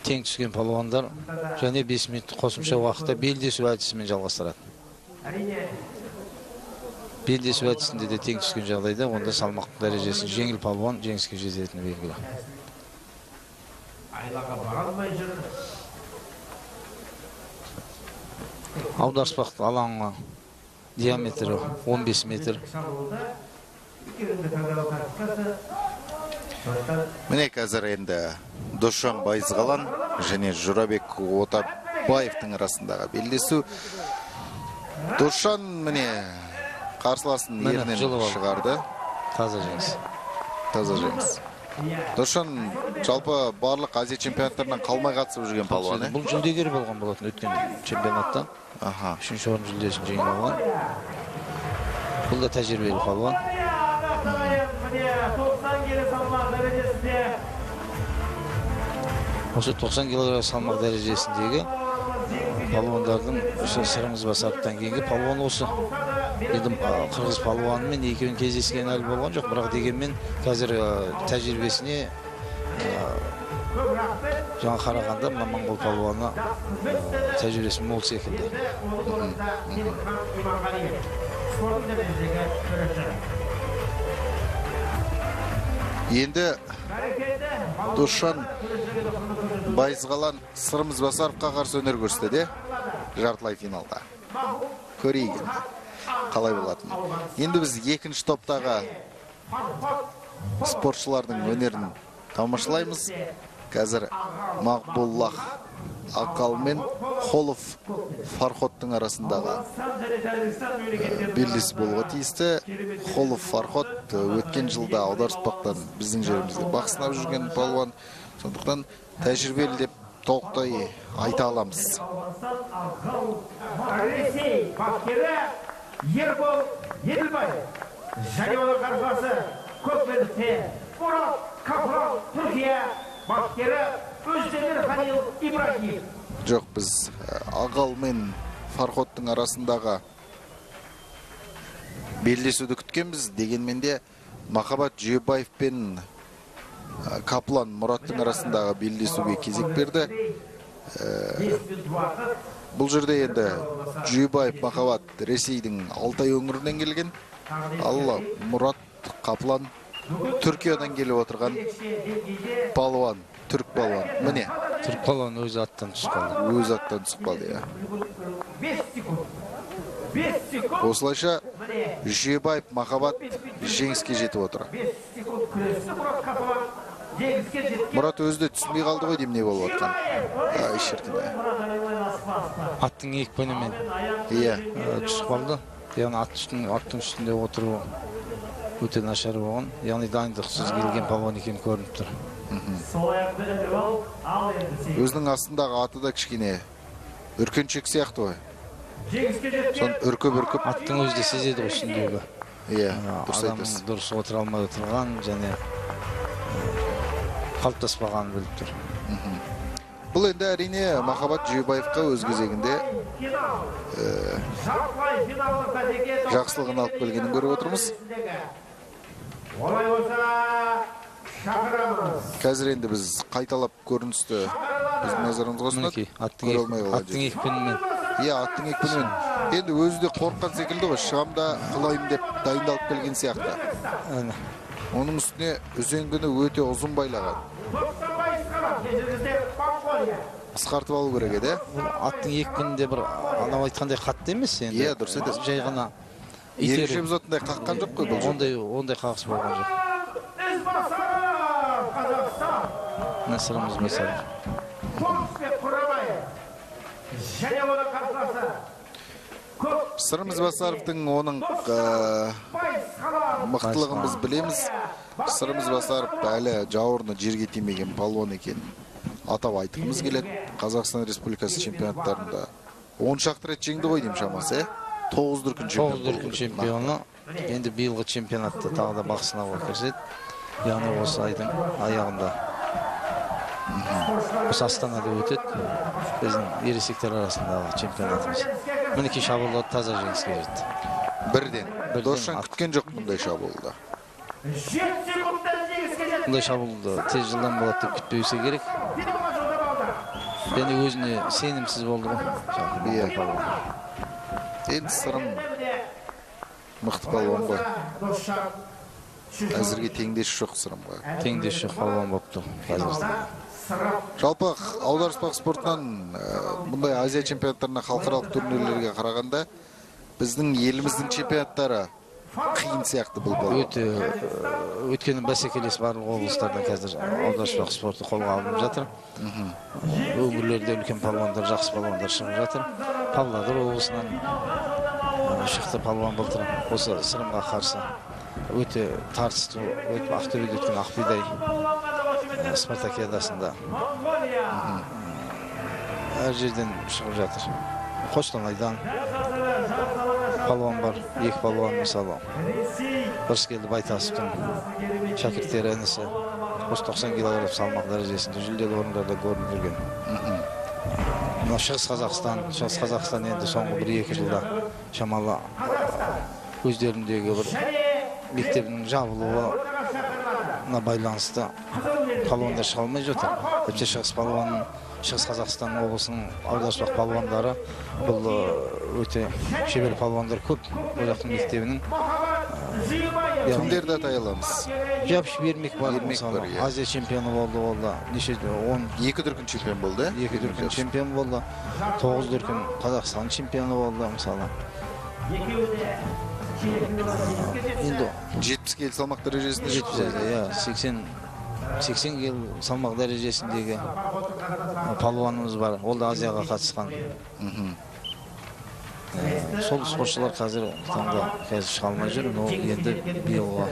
тең түскен палуандар және 5 минут қосымша уақытта белдесу әдісімен жалғастырады. Белдесу әдісінде де тең түскен жағдайда онда салмақ дәрежесін жеңіл палуан жеңіске жететіні белгілі. Аударыспақ алаңы диаметрі 15 метр. Міне қазір енді Досжан Байсғалан және Журабек Отабаевтың арасындағы белдесу. Досжан міне қарсыласын ерінен шығарды. Таза жеңіс. Таза жеңіс. Досжан жалпы барлық Азия чемпионаттарынан қалмай қатысып жүрген палуан, Бұл жүлдегер болған болатын өткен чемпионаттан. Аха. 3-ші орын жүлдесін жеңіп алған. Бұл да тәжірибелі палуан. Міне 90 келі салмақ дәрежесінде. Осы 90 кг салмақ дәрежесіндегі палуандардың Сырымыз Басаровтан кейінгі палуан осы. Енді қырғыз палуанымен екеуін кездескен әлі болған жоқ, бірақ дегенмен қазір тәжірибесіне жаңа қарағанда мына моңғол палуаны тәжірибесі мол секілді. Енді Досжан Байызғалан Сырымыз Басаровқа қарсы өнер көрсетеді, жартылай финалда. Көрейік енді, қалай болатын. Енді біз екінші топтағы спортшылардың өнерін тамашалаймыз. Қазір Мақбуллах Ақал мен Холов Фарходтың арасындағы белдесу болуға тиісті. Холов Фарход өткен жылда аударыспақтан біздің жерімізде бақ сынап жүрген палуан. Сондықтан тәжірибелі деп толықтай айта аламыз. Ресей бапкері Ербол Еділбай және оның қарсыласы көкбелдікте Мұрат Капрал Түркия бапкері Өздемір Халил Ибрахим. Жоқ, біз Ағал мен Фарходтың арасындағы белдесуді күткенбіз. Дегенмен де Махаббат Жүйебаев пен Каплан Мұраттың арасындағы белдесуге кезек берді. Бұл жерде енді Жүйебаев Махаббат Ресейдің Алтай өңірінен келген, ал Мұрат Каплан Түркиядан келіп отырған палуан, түрк палуан. Міне, Түрк палуан өзі аттан түсіп қалды. Өзі аттан түсіп қалды, 5 секунд. 5 секунд. Осылайша Жүйебаев Махаббат жеңіске жетіп отыр. 5 секунд күресті Мұрат Капрал жеңіске жеткен. Мұрат өзі де түсінбей қалды ғой, деймін, не болып отқан. Ай, шіркін. Аттың екпінімен Иә. түсіп қалды. Яғни аттың үстінде отыру өте нашар болған. Яғни дайындықсыз келген палуан екені көрініп тұр. Өзінің астындағы аты да кішкене үркеншек сияқты ғой. Жеңіске жеткен. Сон үркіп-үркіп. Аттың өзі де сезеді ғой үстіндегі. Иә, дұрыс Адамның айтасыз. дұрыс отыра алмай отырған және қалыптаспағанын біліп тұр. Бұл енді әрине Махаббат Жүйебаевқа өз кезегінде Жартылай финалдық бәсеке жақсылығын алып келгенін көріп отырмыз. Олай болса шақырамыз. Қазір енді біз қайталап көріністі біздің назарымызға ұсынады. Мінекей, Көре алмай қалған аттың екпінімен. Иә, аттың екпінімен. Енді өзі де қорыққан секілді ғой, шығамда құлайым деп дайындалып келген сияқты. Оның үстіне үзеңгіні өте ұзын байлаған. 90 пайыз қана кешіріңіздер Моңғолия. Қысқартып алу керек еді. Аттың екпінінде бір анау айтқандай қатты емес енді. Иә, дұрыс айтасыз. Жай ғана Ерекше бұзатындай қаққан жоқ қой бұл жер. Ондай қағыс болған жоқ. Ізбасаров, Қазақстан. Сырымыз Басаров. Қонысбек Құрабаев. Және оның қарсыласы. Сырымыз Басаровтың оның мықтылығын біз білеміз. Сырымыз Басаров әлі жауырыны жерге тимеген палуан екен. Атап айтқымыз келеді. Қазақстан Республикасы чемпионаттарында 10 шақты рет жеңді ғой деймін шамасы. 9 дүркін чемпионы. Енді биылғы чемпионатта тағы да бақ сынауға кіріседі. Яғни осы айдың аяғында. Осы Астанада өтеді. Біздің ересектер арасындағы чемпионатымыз. Мінекей шабуылда таза жеңіске жетті. Бірден. Досжан күткен жоқ мұндай шабуылда. 7 секундта жеңіске жетті. Мұндай шабуылды тез жылдам болады деп күтпесе керек. Финалға жолдап алды. Енді өзіне сенімсіз болды ғой. Енді Сырым мықты палуан ғой. Әзірге теңдесі жоқ Сырымға. Теңдесі жоқ палуан болып тұр қазір. Жалпы аударыспақ спортынан бұндай Азия чемпионаттарына, халықаралық турнирлерге қарағанда біздің еліміздің чемпионаттары қиын сияқты бұл бала. Өткені бәсекелес барлық облыстарда қазір аударыспақ спорты қолға алынып жатыр. Өңірлерде үлкен палуандар, жақсы палуандар шығып жатыр. Павлодар облысынан шықты палуан былтыр осы Сырымға қарсы өте тартысты өтіп Ақтөбеде өткен Ақбидай спартакиадасында әр жерден шығып жатыр. Қостанайдан палуан бар, екі палуан мысалы. Біріскелді Байтасовтың шәкірттері інісі 90 килограмм салмақ дәрежесінде жүлделі орындарда көрініп жүрген. Шығыс Қазақстан енді соңғы 1-2 жылда шамалы өздеріндегі бір мектебінің жабылуына байланысты палуандар шыға алмай жатыр. Тіпті Шығыс Қазақстан облысының аударыспақ палуандары бұл өте шебер палуандар көп. Ол жақтың мектебінің кімдерді атай аламыз? Жапыш Бермек бар, Азия чемпионы болды. Екі дүркін чемпион болды. 2 дүркін чемпион болды. 9 дүркін Қазақстан чемпионы болды мысалы. Енді 70 келі салмақ дәрежесінде 80 кел салмақ дәрежесіндегі палуанымыз бар. Ол да Азияға қатысқан. Сол спортшылар қазір таңда шыға алмай жүр. Енді биылғы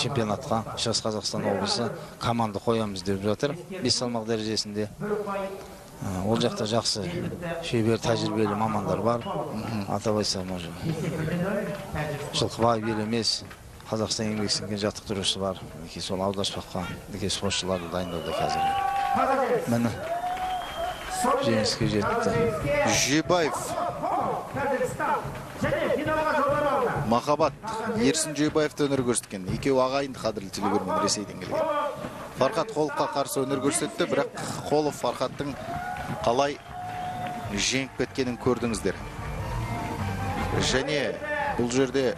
чемпионатқа Шығыс Қазақстан облысы команда қоямыз деп жатыр. 5 салмақ дәрежесінде. Ол жақта жақсы шебер тәжірибелі мамандар бар. Атап айтсам, Жылқыбай Белемес Қазақстан еңбек сіңірген жаттықтырушысы бар. Сол аударыспаққа спортшыларды дайындауда қазір. Міне жеңіске жетті. Жүйбаев Махаббат Ерсін Жүйбаевты өнер көрсеткен. Екеуі ағайынды қадірлі телегөрмен Ресейден келген. Фархат Қоловқа қарсы өнер көрсетті, бірақ Қолов Фархаттың қалай жеңіп кеткенін көрдіңіздер. Және бұл жерде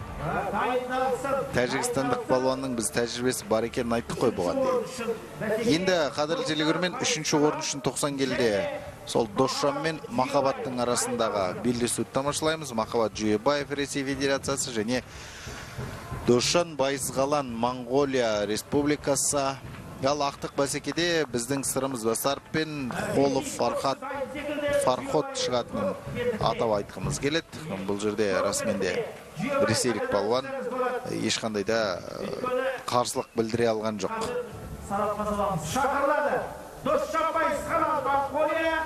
тәжікстандық палуанның біз тәжірибесі бар екенін айттық қой бұған дейін. Енді қадірлі телегөрмен 3-ші орын үшін 90 келіде сол Досжан мен Махаббаттың арасындағы белдесуді тамашалаймыз. Махаббат Жүйбаев Ресей Федерациясы және Досжан Байызғалан Монғолия Республикасы. Ал ақтық бәсекеде біздің сырымыз Басарып пен Қолов Фархот шығатынын атап айтқымыз келеді. Бұл жерде расменде ресейлік палуан ешқандай да қарсылық білдіре алған жоқ. Шақырылады. Досжан Байызғалан Монғолия,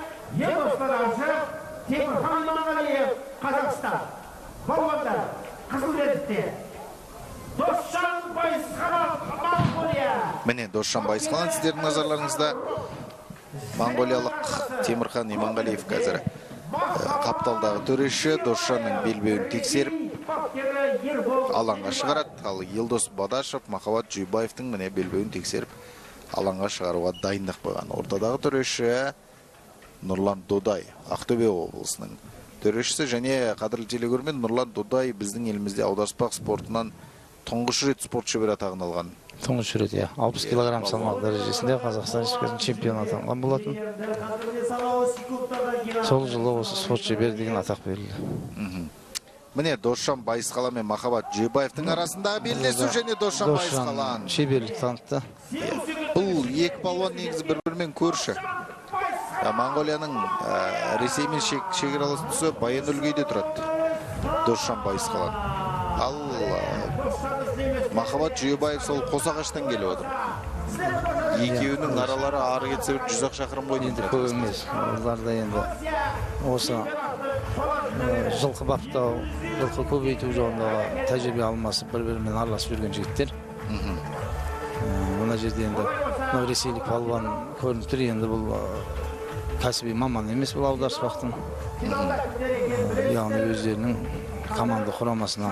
Темірхан Иманғалиев Қазақстан. Палуандар қызыл белдікте. Досжан Байызғалан Монғолия. Міне Досжан Байызғалан сіздердің назарларыңызда. Монғолиялық Темірхан Иманғалиев қазір қапталдағы төреші. Досжанның белбеуін тексеріп алаңға шығарады. Ал Елдос Бадашев Махаббат Жүйбаевтың міне белбеуін тексеріп алаңға шығаруға дайындық қойған. Ортадағы төреші Нұрлан Додай, Ақтөбе облысының төрешісі. Және қадірлі телегөрмен Нұрлан Додай біздің елімізде аударыспақ спортынан тұңғыш рет спорт шебері атағын алған. Тұңғыш рет, 60 килограмм салмақ дәрежесінде Қазақстан Республикасының чемпионы атанған болатын. Сол жылы осы спорт шебер деген атақ берілді. Міне Досжан Байызғалан мен Махаббат Жүйбаевтың арасында белдесу және Досжан Байызғалан шеберлік танытты. Бұл екі палуан негізі бір-бірімен көрші. Монғолияның Ресеймен шекаралас тұсы Баян-Өлгейде тұрады. Досжан Байызғалан. Ал Махаббат Жүйбаев сол Қосағаштан келіп отыр. Екеуінің аралары ары кетсе 100 шақырым ғой дейді. Көп емес. Оларда енді осы жылқы баптау, жылқы көбейту жолындағы тәжірибе алмасып бір-бірімен араласып жүрген жігіттер. Мына жерде енді ресейлік палуан көрініп тұр. Енді бұл кәсіби маман емес, бұл аударыспақтың. Яғни өздерінің команда құрамасына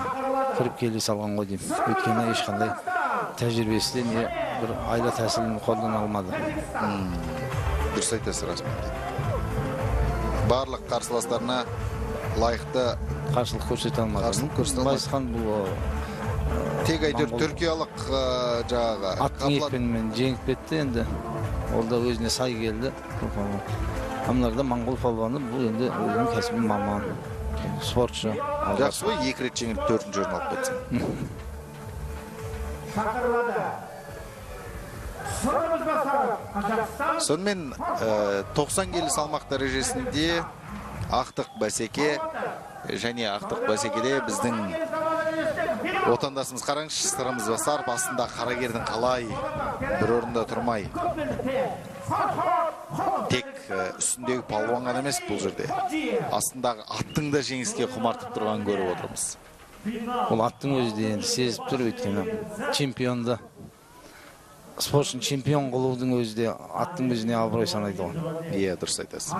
кіріп келе салған ғой деймін. Өйткені ешқандай тәжірибесі де бір айла тәсілін қолдана алмады. Дұрыс айтасыз расымен. Барлық қарсыластарына лайықты қарсылық көрсете алмады. Байызған бұл тек әйтеуір түркиялық жаңағы аттың екпенімен жеңіп кетті енді. Ол да өзіне сай келді. Амнарда моңғол палуаны бұл енді өзінің кәсіби маман, спортшы. Жақсы ғой, 2 рет жеңіліп 4-ші орын алып кетсін. Шақырылады. Сырымыз Басарып Қазақстан. Сонымен 90 келі салмақ дәрежесінде ақтық бәсеке және ақтық бәсекеде біздің Отандасымыз қараңызшы, сырымыз басарып, астында қарагердің қалай бір орында тұрмай. Тек үстіндегі палуан ғана емес бұл жерде. Астындағы аттың да жеңіске құмартып тұрған көріп отырмыз. Ол аттың өзі де енді сезіп тұр, өйткені чемпионды. Спортшын чемпион қылудың өзі де аттың өзіне абырой санайды ғой. Иә, дұрыс айтасыз.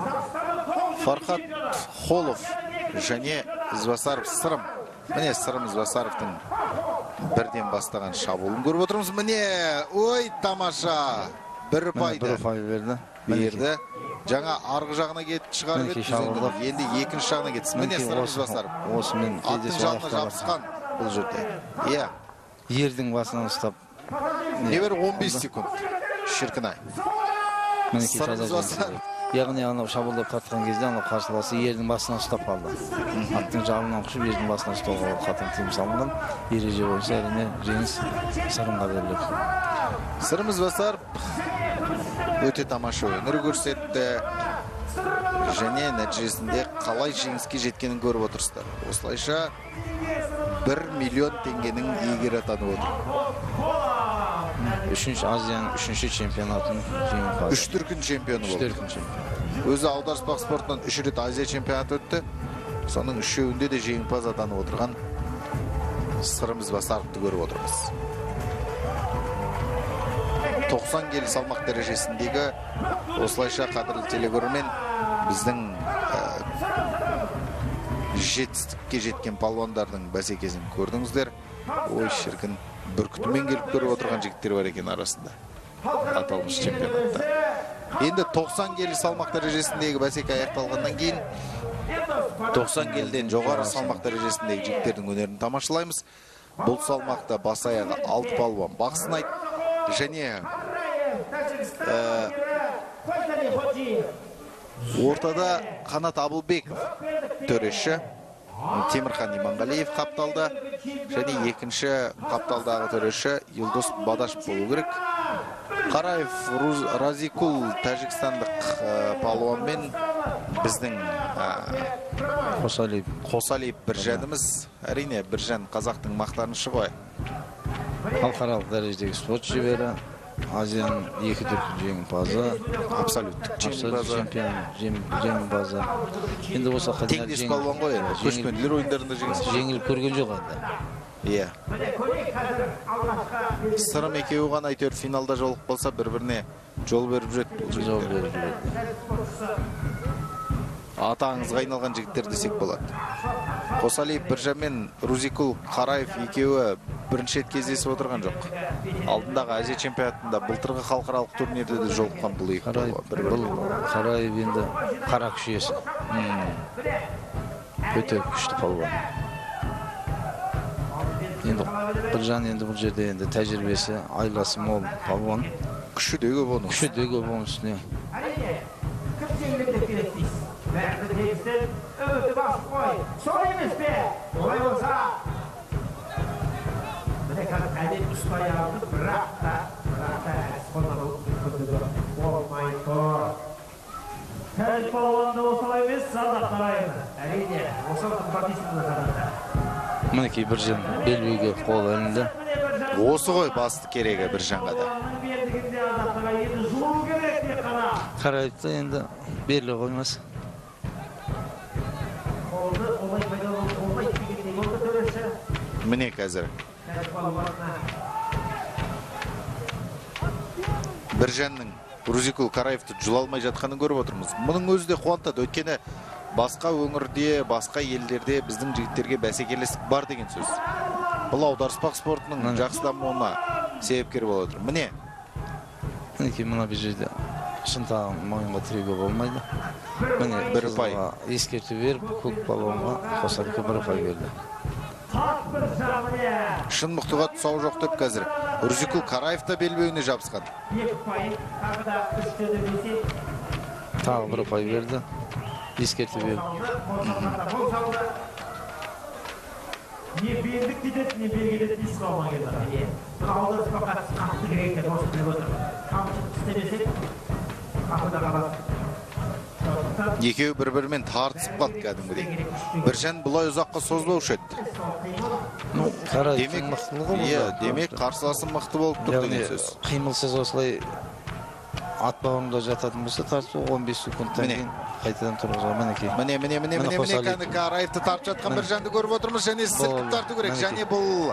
Фархат Холов және Ізбасаров сырым. Міне сырым Ізбасаровтың бірден бастаған шабуылын көріп отырмыз. Міне, ой, тамаша. Бір ұпайды берді. Жаңа арғы жағына кетіп шығарып еді. Енді екінші жағына кетсін. Міне сырым Ізбасаров. Аттың жағына жабысқан бұл жерде. Иә. Ердің басынан ұстап. Небір 15 секунд. Шіркінай. Сырым Ізбасаров. Яғни анау шабуылдап тартқан кезде анау қарсыласы ердің басынан ұстап қалды. Аттың жағынан құшып ердің басынан ұстауға қатаң тыйым салынған. Ереже бойынша әрине жеңіс сырымға беріледі. Сырым Ізбасаров өте тамаша өнер көрсетті. Және нәтижесінде қалай жеңіске жеткенін көріп отырсыздар. Осылайша 1 миллион теңгенің иегері атанып отыр. Азияның 3-ші чемпионатының жеңімпазы. 3 дүркін чемпионы болды. Өзі аударыспақ спортынан 3 рет Азия чемпионаты өтті. Соның 3-еуінде де жеңімпаз атанып отырған Сырым Ізбасаровты көріп отырмыз. 90 келі салмақ дәрежесіндегі осылайша қадірлі телекөрермен біздің жетістікке жеткен палуандардың бәсекесін көрдіңіздер. Ой, шіркін, бүркітімен келіп көріп отырған жігіттер бар екен арасында. Аталмыш чемпионатта. Енді 90 келі салмақ дәрежесіндегі бәсеке аяқталғаннан кейін 90 келіден жоғары салмақ дәрежесіндегі жігіттердің өнерін тамашалаймыз. Бұл салмақта бас аяғы 6 палуан бақ сынайды. Және ортада Қанат Абылбеков төреші, Темірхан Иманғалиев қапталда, және екінші қапталдағы төреші Юлдос Бадашев болу керек. Қараев Разикул тәжікстандық палуанмен біздің Қосалиев Біржанымыз, әрине Біржан қазақтың мақтанышы ғой. Халықаралық дәрежедегі спорт шебері, Азияның 2 дүркін жеңімпазы, абсолюттік жеңімпазы. Енді осы теңдес палуан ғой, көшпенділер ойындарында жеңіліп көрген жоқ енді. Иә. Сырым екеуі ғана әйтеуір финалда жолық болса, бір-біріне жол беріп жүреді. Аты аңызға айналған жігіттер десек болады. Қосалиев Біржан мен Рузикул Қараев екеуі бірінші рет кездесіп отырған жоқ. Алдындағы Азия чемпионатында былтырғы халықаралық турнирде де жолыққан бұл екі палуан. Қараев енді қара күшесі. Өте күшті палуан. Енді Біржан енді бұл жерде енді тәжірибесі, айласы мол палуан. Күші де көп оның. Күші де көп оның үстіне. Мінекей Біржан белбеуге қол ілінді. Осы ғой басты керегі Біржанға да. Қараевты енді беріле қоймас. Міне қазір Біржанның Рузикул Қараевты жұлалмай жатқанын көріп отырмыз. Мұның өзі де қуантады, өйткені басқа өңірде, басқа елдерде біздің жігіттерге бәсекелестік бар деген сөз. Бұл аударыспақ спортының жақсы дамуына себепкер болып отыр. Міне. Мінекей мына бір жерде шынтағын мойынға тіреуге болмайды. Міне бір ұпай ескерту беріп, көк палуанға Қосалиевке 1 ұпай берді. Шын мұқтыға тұсау жоқ деп қазір Рузикул Қараев та белбеуіне жабысқан. Тағы 1 ұпай берді. Ескерту берді. Не белдік кетеді, не белгіледі дейсіз қалған келді. Аударыспақ қатысы қатты керек екен, осы біліп отыр. Қамшы істемесек, ақылда қалады. Екеуі бір-бірімен тартысып қалды кәдімгідей. Біржан бұлай ұзаққа созбаушы еді. Қарайдың мықтылығы бұл. Демек қарсыласы мықты болып тұр деген сөз. Қимылсыз осылай ат бауырында жататын болса тарту 15 секундтан кейін қайтадан тұрғызға мінекей. Міне кәдімгі Араевты тартып жатқан Біржанды көріп отырмыз, және сілкіп тарту керек. Және бұл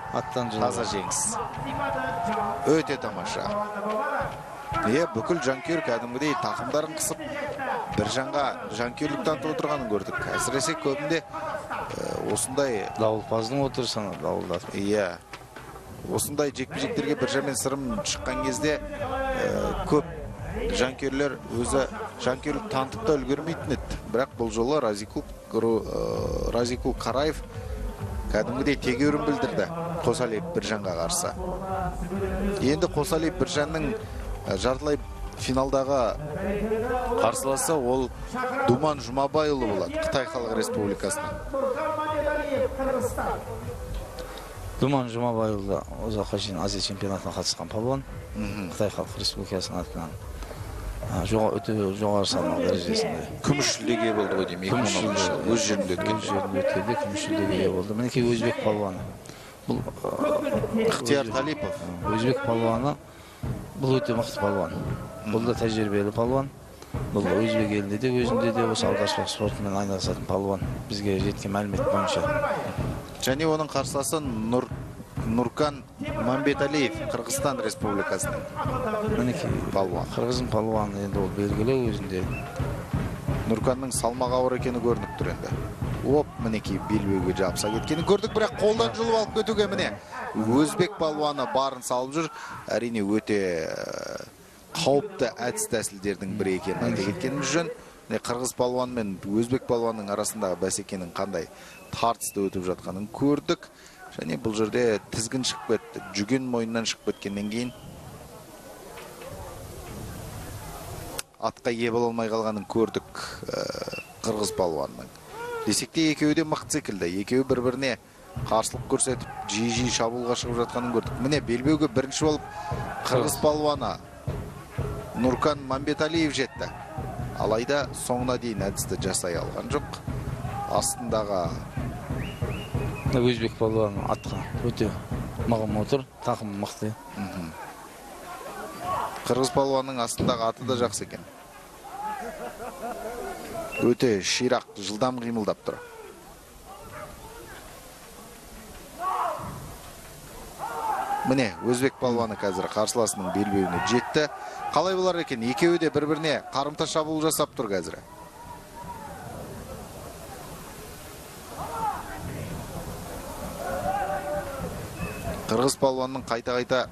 таза жеңіс. Өте тамаша. Бүкіл жанкүйер кәдімгідей тақымдарын қысып Біржанға жанкүйерлік танытып отырғанын көрдік. Әсіресе көбінде осындай дауылпаздың отырсаны дауылдатып. Осындай жекпе-жектерге Біржанмен сырым шыққан кезде көп жанкүйерлер өзі жанкүйерлік танытып та үлгермейтін еді. Бірақ бұл жолы Разикул Қараев кәдімгідей тегеурін білдірді Қосалиев Біржанға қарсы. Енді Қосалиев Біржанның жартылай финалдағы қарсыласы ол Думан Жұмабайұлы болады, Қытай Халық Республикасынан. Думан Жұмабайұлы ұзаққа шейін Азия чемпионатына қатысқан палуан. Қытай Халық Республикасының атынан өте жоғары салмақ дәрежесінде. Күміс жүлдеге болды ғой деймін, 2016 жылы. Өз жерінде өткен. Күміс жүлдеге болды. Мінекей өзбек палуаны. Бұл Ықтияр Талипов. Өзбек палуаны. Бұл өте мықты палуан. Бұл да тәжірибелі палуан. Бұл өзбек елінде де, өзінде де осы алғашқы спортымен айналысатын палуан. Бізге жеткен мәлімет бойынша. Және оның қарсыласы Нуркан Мамбеталиев, Қырғызстан Республикасының палуан. Қырғыздың палуаны енді ол белгілі өзінде. Нурканның салмағы ауыр екені көрініп тұр енді. Мінекей белбеуге жабыса кеткені көрдік, бірақ қолдан жұлып алып кетуге міне. Өзбек палуаны барын салып жүр. Әрине өте қауіпті әдіс тәсілдердің бірі екенін айта кеткеніміз жөн. Қырғыз палуан мен өзбек палуанның арасындағы бәсекенің қандай тартысты өтіп жатқанын көрдік. Және бұл жерде тізгін шығып кетті. Жүген мойнынан шығып кеткеннен кейін атқа ие бола алмай қалғанын көрдік Қырғыз палуанның. Десек те екеуі де мықты секілді. Екеуі бір-біріне қарсылық көрсетіп, жиі шабуылға шығып жатқанын көрдік. Міне белбеуге бірінші болып Қырғыз палуаны Нуркан Мамбеталиев жетті. Алайда соңына дейін әдісті жасай алған жоқ. Астындағы өзбек палуаны атқа өте мығым отыр, тақым мықты. Қырғыз палуанның астындағы аты да жақсы екен. Өте ширақ, жылдам қимылдап тұр. Міне, өзбек палуаны қазір қарсыласының белбеуіне жетті. Қалай болар екен? Екеуі де бір-біріне қарымта шабуыл жасап тұр қазір. Қырғыз палуанның қайта-қайта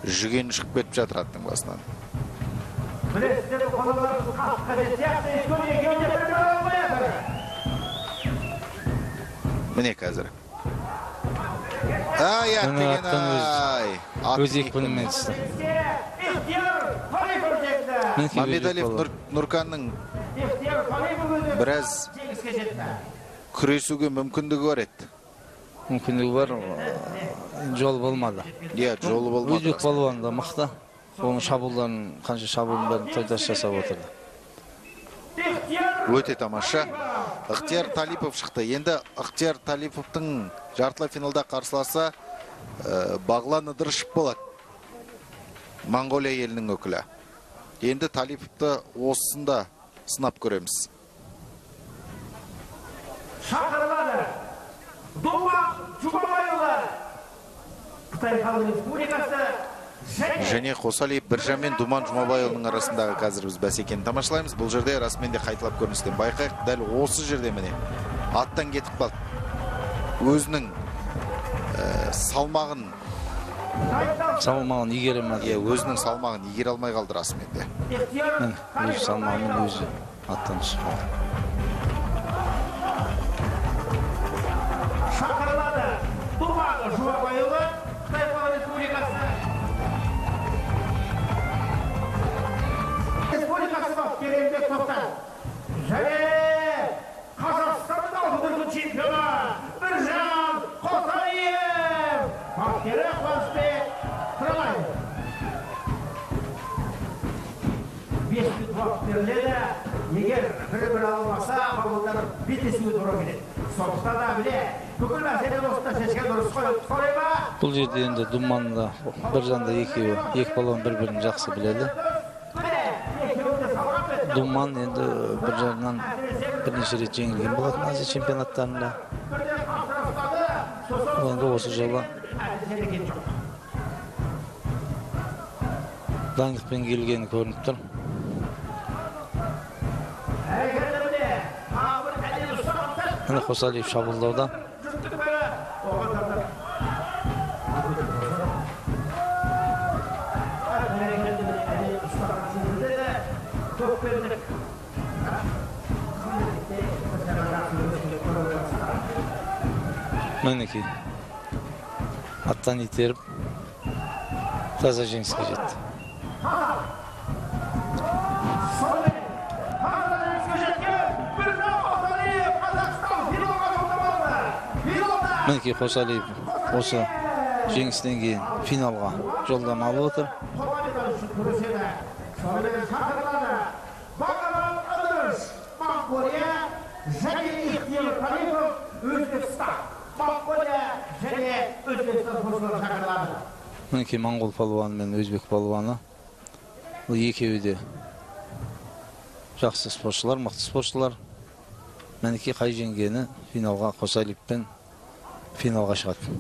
жүген шығып кетіп жатыр аттың басынан. Міне қазір. Өз екпінімен түсті. Мамбеталиев Нурканның біраз күресуге мүмкіндігі бар еді. Мүмкіндігі бар, жол болмады. Жолы болмады. Өзбек палуаны да мықты. Оның шабуылдарын, қанша шабуылын бәрін тойтас жасап отырды. Өте тамаша. Ықтияр Талипов шықты. Енді Ықтияр Талиповтың жартылай финалда қарсыласы Бағлан Ыдырышев болады. Монғолия елінің өкілі. Енді Талиповты осында сынап көреміз. Шақырылады. Думан Жұмабайұлы. Қытай Халық Республикасы. Және Қосалиев Біржан мен Думан Жұмабайұлының арасындағы қазір біз бәсекені тамашалаймыз. Бұл жерде расымен де қайталап көріністен байқайық. Дәл осы жерде міне аттан кетіп қалды. Өзінің салмағын егере алмады. Өзінің салмағын егере алмай қалды расымен де. Өз салмағымен өзі аттан шығады. Шақырылады. Думан Жұмабайұлы. Қытай Халық Республикасы. Керембек Тоқтар және Қазақстанның дүркін чемпионы Біржан Қосалиев бапкері Қуанышбек Тұралаев. 5 минут уақыт беріледі. Егер bir almasa babullar bitişimi doğru gider. Sonuçta da bile бүкіл мәселе осында шешкен дұрыс қой. Солай ма? Бұл жерде енді Думанды бір жанда екі балуан бір-бірін жақсы біледі. Думан енді бір жағынан бірнеше рет жеңілген болатын Азия чемпионаттарында. Енді осы жолы дайындықпен келгені көрініп тұр. Міне Қосалиев шабуылдауда. Мінекей аттан итеріп таза жеңіске жетті. Мінекей Қосалиев осы жеңістен кейін финалға жолдама алып отыр. Мінекей Моңғол палуаны мен өзбек палуаны. Бұл екеуі де жақсы спортшылар, мықты спортшылар. Мінекей қай жеңгені финалға Қосалиевпен финалға шығады.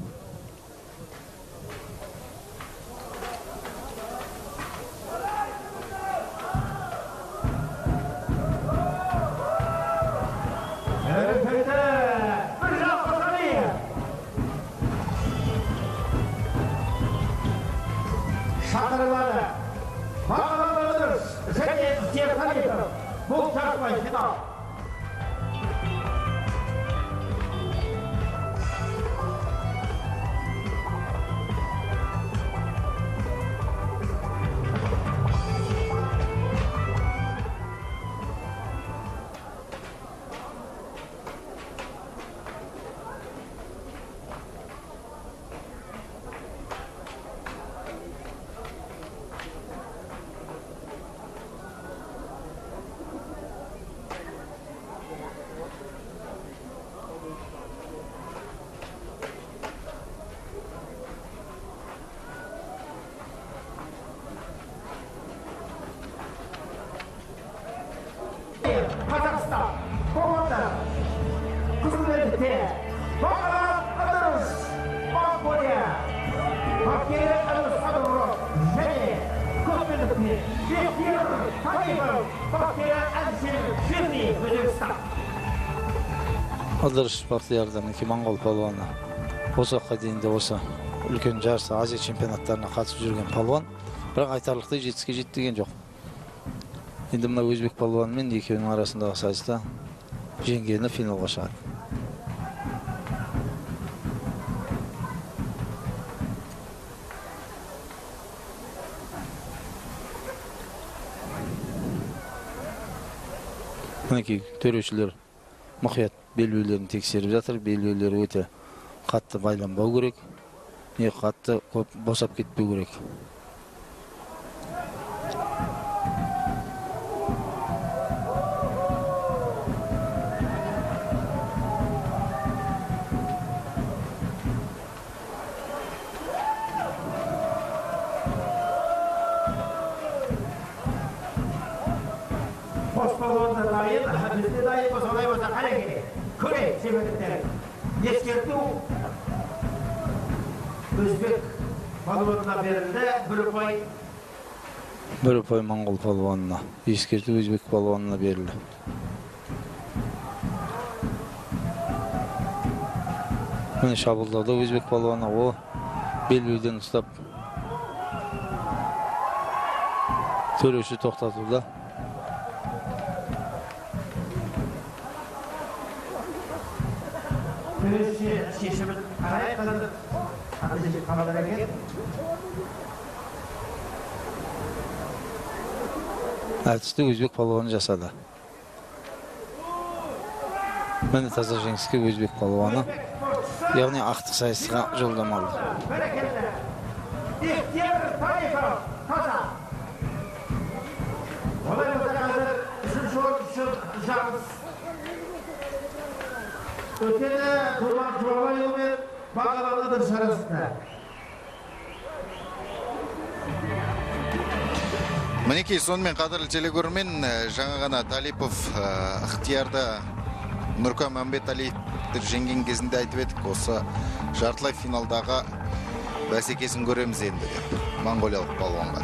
Адырыш Бақтиярдан Моңғол палуаны осы уақытқа дейін де осы үлкен жарыс Азия чемпионаттарына қатысып жүрген палуан, бірақ айтарлықтай жетістікке жеткен жоқ. Енді мына өзбек палуаны мен екеуінің арасындағы сайыста жеңгені финалға шығады. Мінекей төрешілер мұқият белбеулерін тексеріп жатыр. Белбеулер өте қатты байланбау керек, не қатты көп босап кетпеу керек. Ескерту өзбек палуанына берілді, бір ұпай Моңғол палуанына, ескерту өзбек палуанына берілді. Міне шабуылдауда өзбек палуаны о белбеуден ұстап төреші тоқтатуда. Шешімін қарай қазір қатты қабылдар екен. Әртісті өзбек палуаны жасады. Міне таза жеңіске өзбек палуаны, яғни ақтық сайысқа жолдама алды. Олай болса қазір үшінші орын үшін шағыз. Өтеді Тұрман Жұмабайұлымен бағаланады шарасында. Мінекей, сонымен қадірлі телекөрермен, жаңа ғана Талипов ықтиярды Нұрқан Мәмбеталиевті жеңген кезінде айтып едік, осы жартылай финалдағы бәсекесін көреміз енді деп, моңғолиялық палуанға.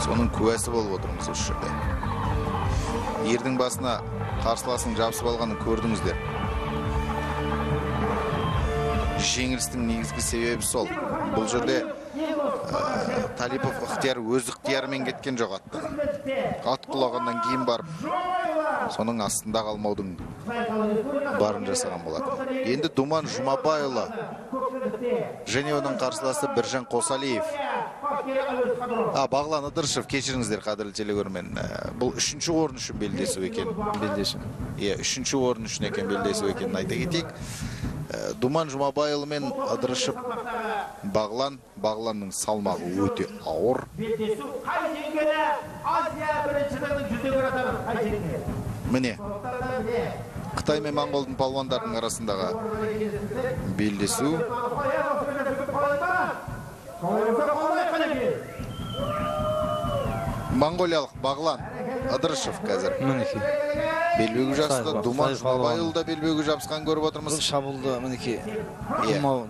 Соның куәсі болып отырмыз осы жерде. Ердің басына қарсыласын жабысып алғанын көрдіңіздер. Жеңілістің негізгі себебі сол. Бұл жерде Талипов ықтияр өз ықтиярымен кеткен жоқ аттан. Ат құлағаннан кейін барып, соның астында қалмаудың барын жасаған болады. Енді Думан Жұмабайұлы және оның қарсыласы Біржан Қосалиев. Бағлан Ыдырышев, кешіріңіздер қадірлі телекөрермен. Бұл үшінші орын үшін белдесу екен. Үшінші орын үшін екен белдесу екен, айта кетейік. Думан Жұмабайұлы мен Ыдырышев Бағланның салмағы өте ауыр. Міне, Қытай мен Моңғолдың палуандарының арасындағы белдесу. Моңғолиялық Бағлан Ыдырышев қазір белбеуге жабысты. Думан Жұмабайұлы да белбеуге жабысқан көріп отырмыз. Бұл шабылды, мінекей,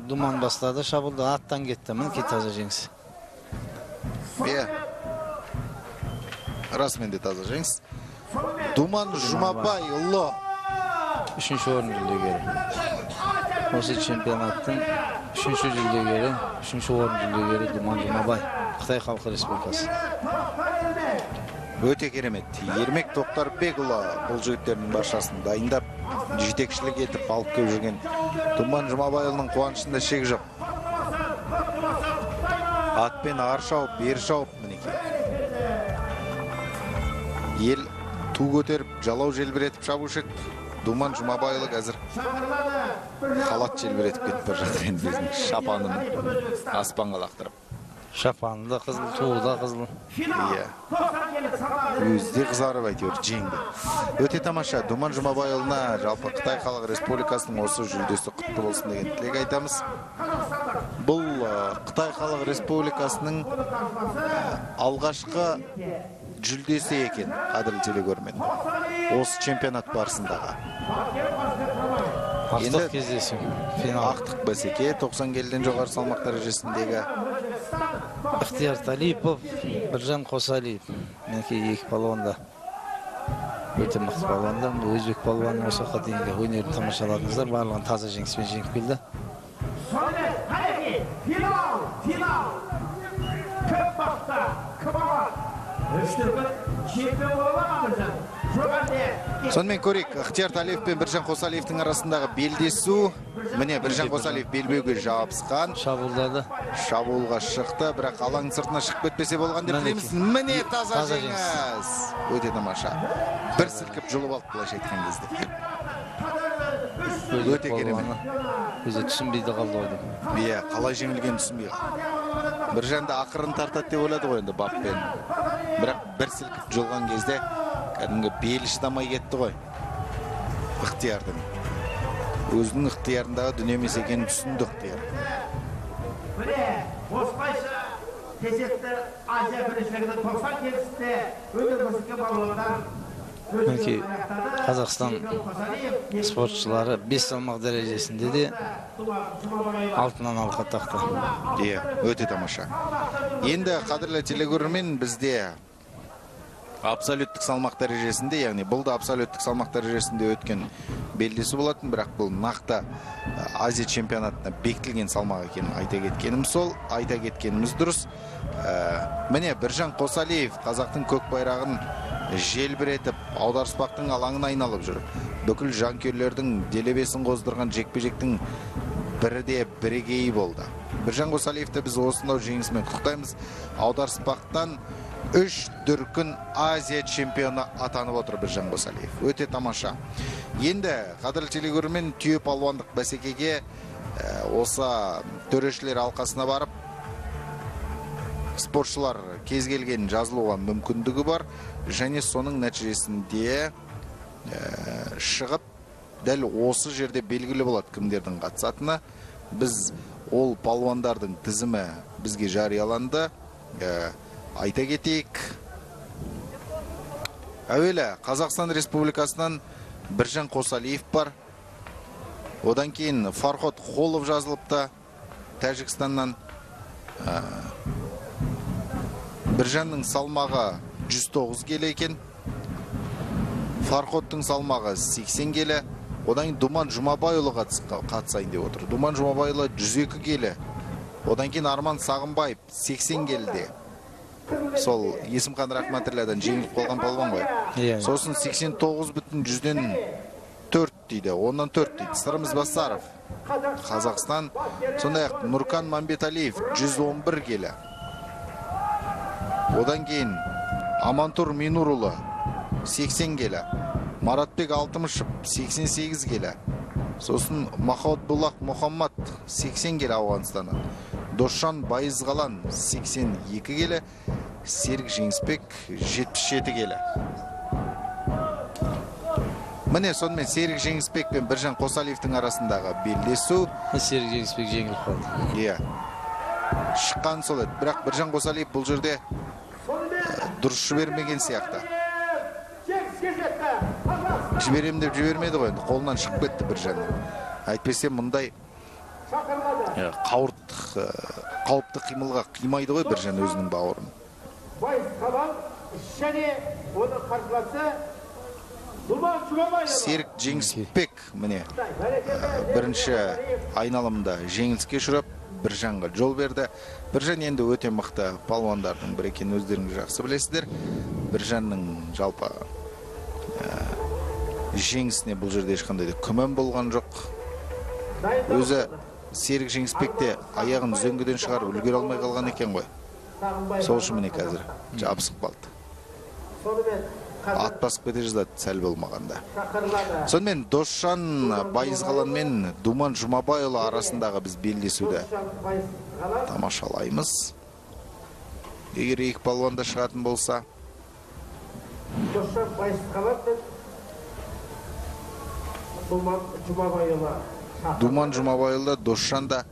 Думан бастады, шабылды, аттан кетті, мінекей таза жеңіс. Расымен де таза жеңіс. Думан Жұмабайұлы үшінші орын жүлдегері. Осы чемпионаттың үшінші жүлдегері, үшінші орын жүлдегері Думан Жұмабай, Қытай Халық Республикасы. Өте керемет. Ермек Тоқтарбекұлы бұл жігіттердің баршасын дайындап, жетекшілік етіп алып келіп жүрген Думан Жұмабайұлының қуанышында шек жоқ. Атпен ар шауып, бер шауып, мінекей. Ел ту көтеріп, жалау желбіретіп шабушы еді. Думан Жұмабайұлы қазір халат желбіретіп кетіп бір жатыр енді өзінің шапанын аспанға лақтырып. Шапанында қызыл, туыда қызыл. Өзде қызарып әйтеуір жеңді. Өте тамаша. Думан Жұмабайұлына жалпы Қытай Халық Республикасының осы жүлдесі құтты болсын деген тілек айтамыз. Бұл Қытай Халық Республикасының алғашқы жүлдесі екен, қадірлі телекөрермен. Осы чемпионат барысындағы. Ақтық кездесу, финал. Ақтық бәсеке 90 келіден жоғары салмақ дәрежесіндегі Ықтияр Талипов, Біржан Қосалиев. Мінекей екі палуанда. Өте мықты палуандар. Өзбек палуанның осы уақытқа дейінгі өнерін тамашаладыңыздар. Барлығын таза жеңіспен жеңіп келді. Финал! Көп бақта, кім алады? Үштіргі чемпион болған Біржан. Сонымен көрейік, Ықтияр Талиев пен Біржан Қосалиевтің арасындағы белдесу. Міне, Біржан Қосалиев белбеуге жабысқан. Шабуылдады. Шабуылға шықты, бірақ алаң сыртына шығып кетпесе болған деп тілейміз. Міне, таза жеңіс. Өте тамаша. Бір сілкіп жұлып алып былайша айтқан кезде. Өте керемет. Өзі түсінбейді қалды ойды. Қалай жеңілген түсінбей қалды. Біржанды ақырын тартады деп ойлады ғой енді баппен. Бірақ бір сілкіп жұлған кезде кәдімгі белі шыдамай кетті ғой. Ықтиярдың. Өзінің ықтиярындағы дүние емес екенін түсінді Ықтияр. Міне, осылайша кезекті Азия біріншілігінің 90 келісінде өнер көрсеткен балуандар Мінекей, Қазақстан спортшылары 5 салмақ дәрежесінде де алтыннан алқа тақты. Өте тамаша. Енді қадірлі телекөрермен бізде абсолюттік салмақ дәрежесінде, яғни бұл да абсолюттік салмақ дәрежесінде өткен белдесу болатын, бірақ бұл нақты Азия чемпионатына бекітілген салмақ екенін айта кеткеніміз сол, айта кеткеніміз дұрыс. Міне, Біржан Қосалиев қазақтың көк байрағын желбіретіп, аударыспақтың алаңын айналып жүр. Бүкіл жанкүйерлердің делебесін қоздырған жекпе-жектің бірде бірегейі болды. Біржан Қосалиевті біз осынау жеңісімен құттықтаймыз. Аударыспақтан 3 дүркін Азия чемпионы атанып отыр Біржан Қосалиев. Өте тамаша. Енді қадірлі телекөрермен түйе палуандық бәсекеге осы төрешілер алқасына барып спортшылар кез келген жазылуға мүмкіндігі бар, және соның нәтижесінде шығып дәл осы жерде белгілі болады кімдердің қатысатыны. Біз ол палуандардың тізімі бізге жарияланды. Айта кетейік, әуелі Қазақстан Республикасынан Біржан Қосалиев бар. Одан кейін Фархот Холов жазылыпты Тәжікстаннан. Біржанның салмағы 109 келі екен. Фархоттың салмағы 80 келі. Одан кейін Думан Жұмабайұлы қатысайын деп отыр. Думан Жұмабайұлы 102 келі. Одан кейін Арман Сағынбаев 80 келіде. Сол Есімхан Рахматілладан жеңіліп қалған палуан ғой. Сосын 89,4 дейді. Ондан 4 дейді. Сырымыз Басаров, Қазақстан. Сондай-ақ Нұркан Мамбеталиев 111 келі. Одан кейін Амантур Минурұлы 80 келі. Маратбек Алтымышев 88 келі. Сосын Махаудбуллах Мұхаммад 80 келі Ауғанстаннан. Досжан Байызғалан 82 келі. Серік Жеңісбек 77 келі. Міне сонымен Серік Жеңісбек пен Біржан Қосалиевтің арасындағы белдесу. Серік Жеңісбек жеңіліп қалды. Шыққан сол еді. Бірақ Біржан Қосалиев бұл жерде дұрыс жібермеген сияқты. Жіберем деп жібермеді ғой. Қолынан шығып кетті Біржанның. Әйтпесе мұндай қауіпті қимылға қимайды ғой Біржан өзінің бауырын. Серік Жеңісбек міне бірінші айналымда жеңіліске ұшырап Біржанға жол берді. Біржан енді өте мықты палуандардың бірі екенін өздеріңіз жақсы білесіздер. Біржанның жалпы жеңісіне бұл жерде ешқандай күмән болған жоқ. Өзі Серік Жеңісбек те аяғын үзеңгіден шығарып үлгере алмай қалған екен ғой. Сол үшін міне қазір жабысып қалды. Ат басып кете жаздады сәл болмағанда. Сонымен Досжан Байызғалан мен Думан Жұмабайұлы арасындағы біз белдесуді тамашалаймыз. Егер екі палуанда шығатын болса. Досжан Байызғалан мен Думан Жұмабайұлы. Думан Жұмабайұлы, Досжан да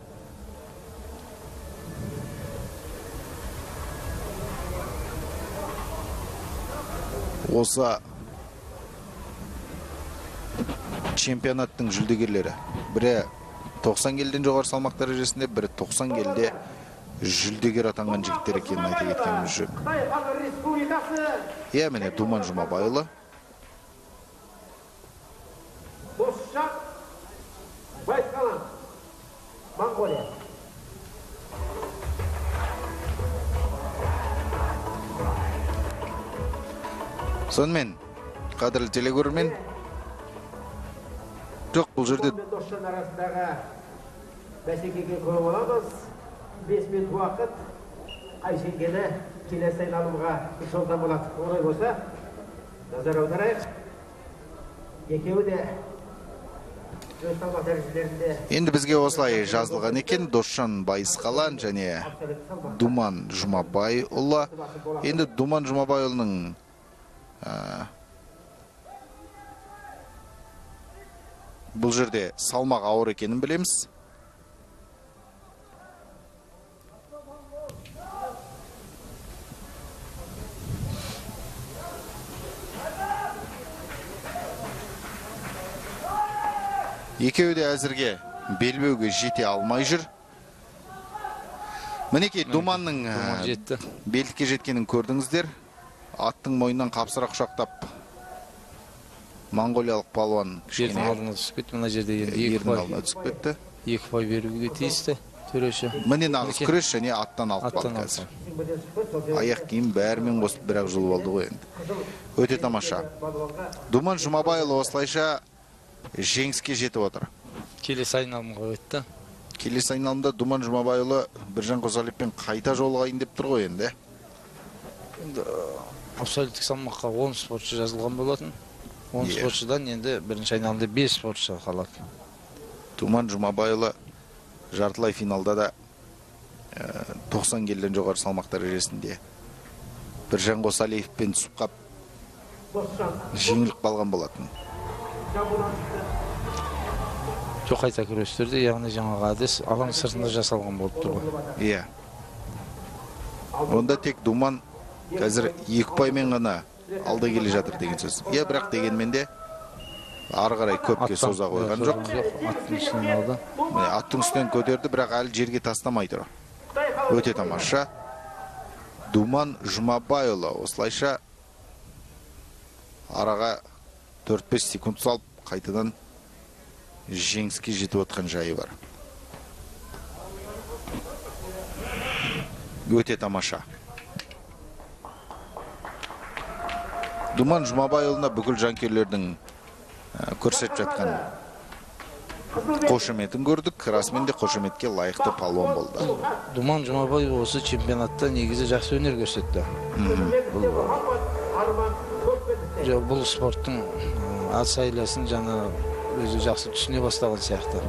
осы чемпионаттың жүлдегерлері. Бірі 90 келіден жоғары салмақ дәрежесінде, бірі 90 келіде жүлдегер атанған жігіттер екенін айта кеткеніміз жөн. Міне Думан Жұмабайұлы. Досжан Байызғалан, Монғолия. Сонымен, қадірлі телекөрермен, жоқ бұл жерде Досжан арасындағы бәсекеге көріп аламыз. 5 минут уақыт Айшенгені келесі айналымға жолдан болады. Олай болса, назар аударайық. Екеуі де өз салмақ дәрежелерінде. Енді бізге осылай жазылған екен. Досжан Байызғалан және Думан Жұмабайұлы. Енді Думан Жұмабайұлының бұл жерде салмақ ауыр екенін білеміз. Екеуі де әзірге белбеуге жете алмай жүр. Мінекей Думанның белдікке жеткенін көрдіңіздер. Аттың мойнынан қапсырақ құшақтап монғолиялық палуан жердің алдына түсіп кетті. Мына жерде енді екі пай беруге тиісті төреші. Міне нағыз күрес және аттан алып қалды қазір. Аяқ киім бәрімен қосып бірақ жұлып алды ғой енді. Өте тамаша. Думан Жұмабайұлы осылайша жеңіске жетіп отыр. Келесі айналымға өтті. Келесі айналымда Думан Жұмабайұлы Біржан Қосалиевпен қайта жолығайын деп тұр ғой енді. Абсолюттік салмаққа 10 спортшы жазылған болатын. 10 спортшыдан енді бірінші айналымда 5 спортшы қалады. Думан Жұмабайұлы жартылай финалда да 90 келіден жоғары салмақ дәрежесінде Біржан Қосалиевпен түсіп қап жеңіліп қалған болатын. Жоқ, қайта күрестерде, яғни жаңағы әдіс алаң сыртында жасалған болып тұр ғой. Иә. Онда тек Думан қазір 2 ұпаймен ғана алда келе жатыр деген сөз. Иә, бірақ дегенмен де ары қарай көпке соза қойған жоқ. Аттың үстінен алды. Аттың үстінен көтерді, бірақ әлі жерге тастамай тұр. Өте тамаша. Думан Жұмабайұлы осылайша араға 4-5 секунд салып қайтадан жеңіске жетіп отқан жайы бар. Өте тамаша. Думан Жұмабайұлына бүкіл жанкүйерлердің көрсетіп жатқан қошеметін көрдік. Расымен де қошеметке лайықты палуан болды. Думан Жұмабай осы чемпионатта негізі жақсы өнер көрсетті. Бұл спорттың ат-сайласын жаңа өзі жақсы түсіне бастаған сияқты.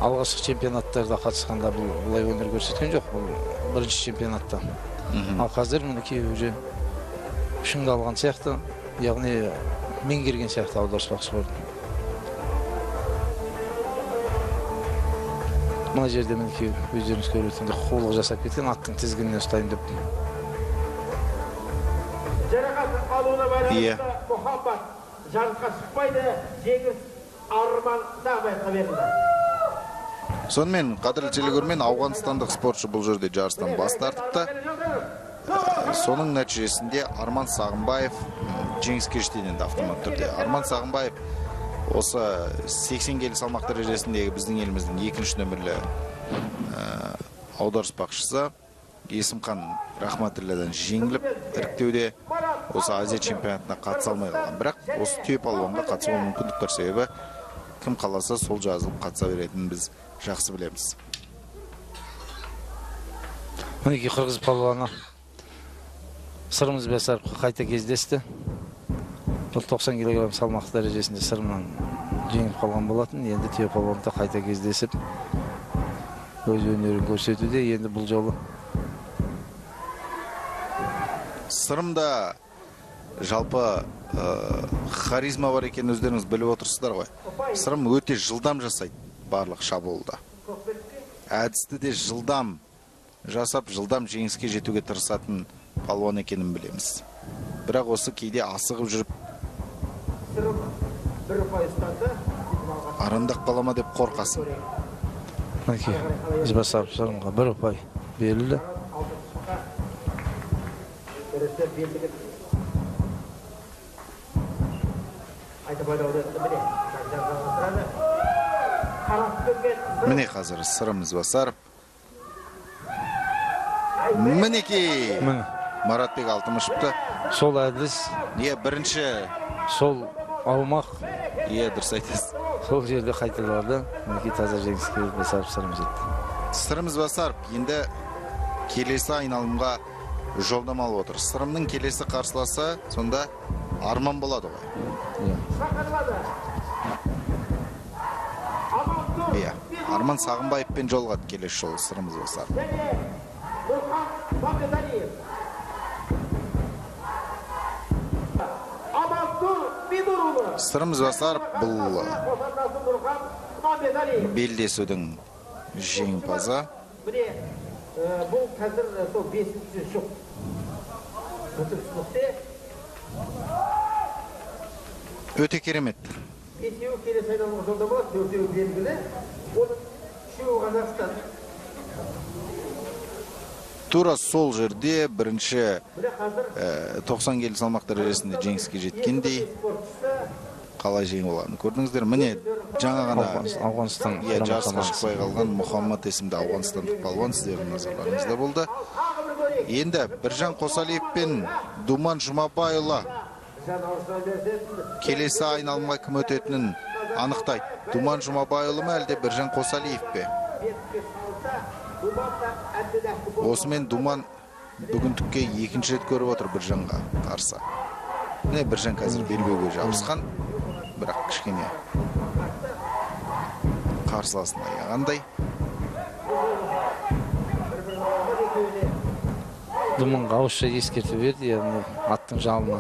Алғашқы чемпионаттарда қатысқанда бұлай өнер көрсеткен жоқ, бұл бірінші чемпионатта. Ал қазір мінекей уже шыңды алған сияқты, яғни меңгерген сияқты аударыспақ спортын. Мына жерде мінекей өздеріңіз көріп өткендей қулық жасап кеткен, аттың тізгінінен ұстайын деп. Жарақат алуына байланысты Мұхаммад жарысқа шықпайды, жеңіс Арман Сағымбаевқа берілді. Сонымен қадірлі телегөрермен ауғанстандық спортшы бұл жерде жарыстан бас тартыпты. Соның нәтижесінде Арман Сағымбаев жеңіске жетеді автомат түрде. Арман Сағымбаев осы 80 келі салмақ дәрежесіндегі біздің еліміздің 2-ші нөмірлі аударыспақшысы Есімхан Рахматілладан жеңіліп іріктеуде осы Азия чемпионатына қатыса алмай қалған. Бірақ осы түйе палуанға қатысуға мүмкіндік бар, себебі кім қаласа сол жазылып қатыса беретінін біз жақсы білеміз. Мінекей қырғыз палуаны Сырымыз Бәсаровқа қайта кездесті. Бұл 90 кг салмақ дәрежесінде Сырымнан жеңіп қалған болатын. Енді түйе палуанда қайта кездесіп өз өнерін көрсетуде. Енді бұл жолы Сырымда жалпы харизма бар екен, өздеріңіз біліп отырсыздар ғой. Сырым өте жылдам жасайды барлық шабуылда. Әдісті де жылдам жасап, жылдам жеңіске жетуге тырысатын палуан екенін білеміз. Бірақ осы кейде асығып жүріп арандақ қалама деп қорқасың. Мінекей Ізбасаров Сырымға 1 ұпай берілді. Міне қазір Сырым Ізбасаров. Мінекей Маратбек Алтымышевті. Сол әдіс, Бірінші сол аумақ, дұрыс айтасыз. сол жерде қайталады. Мінекей таза жеңіске Ізбасаров Сырым жетті. Сырым Ізбасаров енді келесі айналымға жолдама алып отыр. Сырымның келесі қарсыласы сонда Арман болады ғой. Иә. Арман Сағымбаевпен жолығады келесі жолы Сырым Ізбасаров. Сырым Ізбасаров бұл белдесудің жеңімпазы. Бұл қазір сол 5-ші шоқ. Өте керемет. 5-еуі келесі айналымға жолдама, 4-еуі белгілі. Оның 3-еуі Қазақстан. Тура сол жерде бірінші 90 келі салмақ дәрежесінде жеңіске жеткендей қалай жеңіп алғанын көрдіңіздер. Міне жаңа ғана Ауғанстан жарысқа шықпай қалған Мұхаммад есімді ауғанстандық палуан сіздердің назарларыңызда болды. Енді Біржан Қосалиев пен Думан Жұмабайұлы келесі айналымға кім өтетінін анықтайды. Думан Жұмабайұлы ма әлде Біржан Қосалиев пе? Осымен Думан бүгін түкке 2-ші рет көріп отыр Біржанға қарсы. Міне Біржан қазір белбеуге жабысқан, бірақ кішкене қарсыласына қандай? Думанға ауызша ескерту берді, яғни аттың жалына.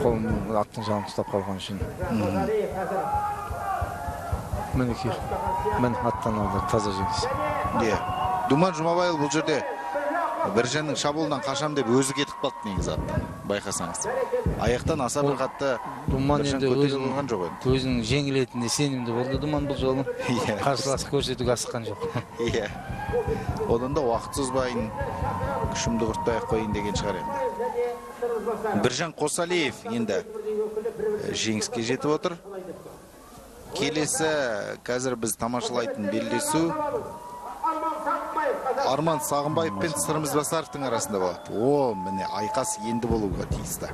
Қолын аттың жалын ұстап қалған үшін. Мінекей, мен аттан алды, таза жеңіс. Думан Жұмабайұлы бұл жерде Біржанның шабуылынан қашам деп өзі кетіп қалды негізі аттан, байқасаңыз. Аяқтан аса бір қатты Біржан көтеріп алған жоқ енді. Өзінің жеңілетінде сенімді болды Думан бұл жолы. Қарсылас көрсетуге асыққан жоқ. Одан да уақыт созбайын, күшімді құртпай қойын деген шығар енді. Біржан Қосалиев енді жеңіске жетіп отыр. Келесі қазір біз тамашалайтын белдесу Арман Сағынбаев пен Сырым Ізбасаровтың арасында болады. Міне айқас енді болуға тиісті.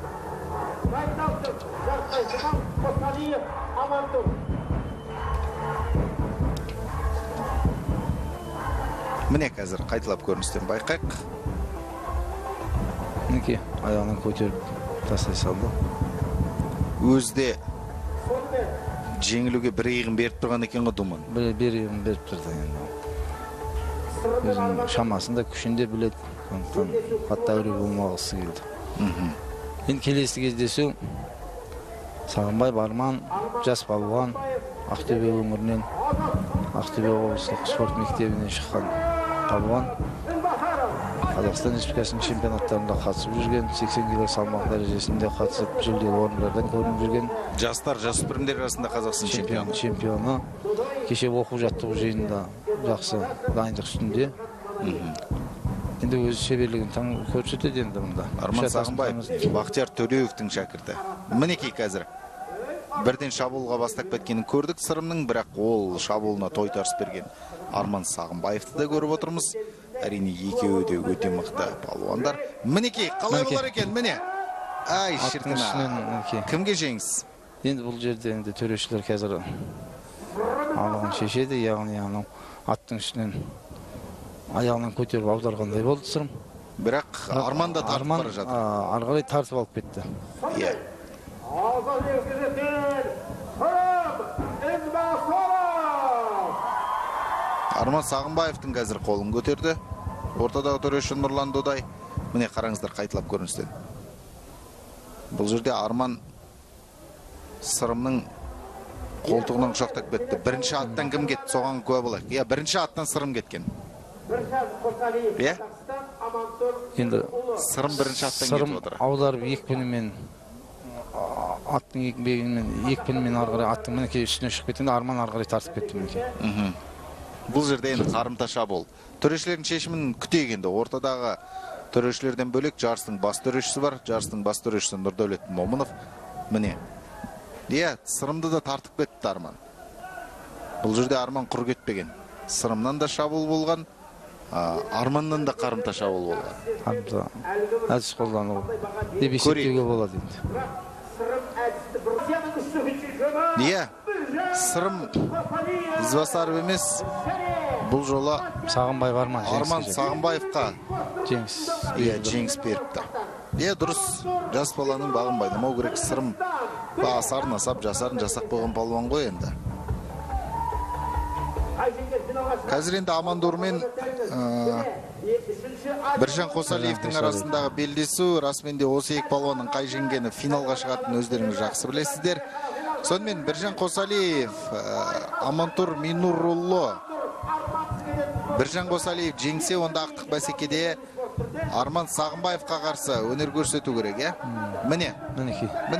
Міне қазір қайталап көріністен байқайық. Мінекей, аяғынан көтеріп тастай салды. Өзде жеңілуге бір иығын беріп тұрған екен ғой Думан. Бір иығын беріп тұрды енді. Өзінің шамасында күшінде біледі, қатты әуре болмағысы келді. Енді келесі кездесу Сағынбаев Арман, жас балуан, Ақтөбе өңірінен, Ақтөбе облыстық спорт мектебінен шыққан балуан. Қазақстан Республикасының чемпионаттарында қатысып жүрген, 80 кг салмақ дәрежесінде қатысып жүлделі орындардан көрініп жүрген. Жастар, жасөспірімдер арасында Қазақстан чемпионы. Кеше оқу жаттығу жиынында жақсы дайындық үстінде. Енді өз шеберлігін көрсетеді енді мұнда. Арман Сағынбаев, Бақтияр Төлеуовтың шәкірті. Мінекей қазір бірден шабуылға бастап кеткенін көрдік Сырымның, бірақ ол шабуылына тойтарыс берген Арман Сағынбаевты да көріп отырмыз. Әрине екеуі де өте мықты палуандар. Мінекей, қалай болар екен, міне. Ай, шіркіна. Кімге жеңіс? Енді бұл жерде енді төрешілер қазір алығын шешеді, яғни аттың үстінен аяғынан көтеріп аударғандай болды Сырым. Бірақ Арман да тартып бара жатыр. Арғалай тартып алып кетті. Арман Сағынбаевтың қазір қолын көтерді. Ортадағы төреші Нұрлан Додай. Міне қараңыздар қайталап көріністен. Бұл жерде Арман Сырымның қолтығынан құшақтап кетті. Бірінші аттан кім кетті, соған куә болайық. Бірінші аттан Сырым кеткен. Енді Сырым бірінші аттан кетіп отыр. Сырым аударып екпінімен, аттың екпінімен арғарай аттың мінекей үстіне шығып кеткенде Арман арғарай тартып кетті мінекей. Бұл жерде енді қарымта шабуыл. Төрешілердің шешімін күтейік енді. Ортадағы төрешілерден бөлек жарыстың бас төрешісі бар. Жарыстың бас төрешісі Нұрдәулет Момынов. Міне. Сырымды да тартып кетті Арман. Бұл жерде Арман құр кетпеген. Сырымнан да шабуыл болған, Арманнан да қарымта шабуыл болған. Қарымта әдіс қолдану деп есептеуге болады енді. Сырым Ізбасаров емес, бұл жолы Сағынбаев Арман Сағынбаевқа жеңіс беріпті. Дұрыс, жас баланың бағын байламау керек. Сырым асарын асап, жасарын жасақ болған палуан ғой енді. Қазір енді Амандор мен Біржан Қосалиевтің арасындағы белдесу, расменде осы екі палуанның қай жеңгені финалға шығатын өздеріңіз жақсы білесіздер. Сонымен Біржан Қосалиев, Амантур Минурулло. Біржан Қосалиев жеңсе, онда ақтық бәсекеде Арман Сағынбаевқа қарсы өнер көрсету керек, Міне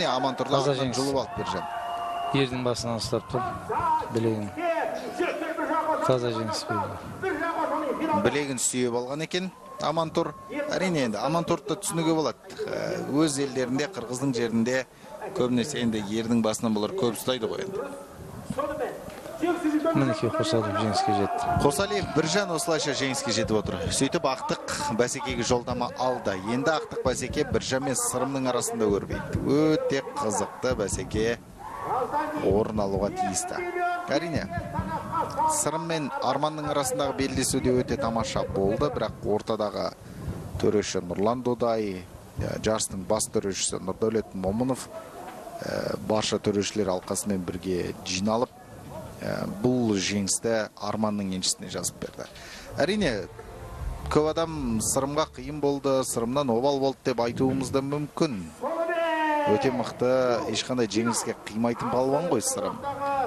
Амантурда жұлып алып Біржан. Ердің басынан ұстап тұр, білегін. Таза жеңіс берді. Білегін сүйеп алған екен Амантур. Әрине енді Амантурды түсінуге болады. Өз елдерінде, Қырғыздың жерінде көбінесе енді ердің басынан бұлар көп ұстайды ғой енді. Мінекей Қосалиев жеңіске жетті. Қосалиев Біржан осылайша жеңіске жетіп отыр. Сөйтіп ақтық бәсекеге жолдама алды. Енді ақтық бәсеке Біржан мен Сырымның арасында өрбейді. Өте қызықты бәсеке орын алуға тиісті. Әрине, Сырым мен Арманның арасындағы белдесуде өте тамаша болды, бірақ ортадағы төреші Нұрлан Додай, жарыстың бас төрешісі Нұрдәулет Момынов барша төрешілер алқасымен бірге жиналып бұл жеңісті Арманның еншісіне жазып берді. Әрине, көп адам сырымға қиын болды, сырымнан обал болды деп айтуымыз да мүмкін. Өте мықты, ешқандай жеңіліске қимайтын палуан ғой сырым.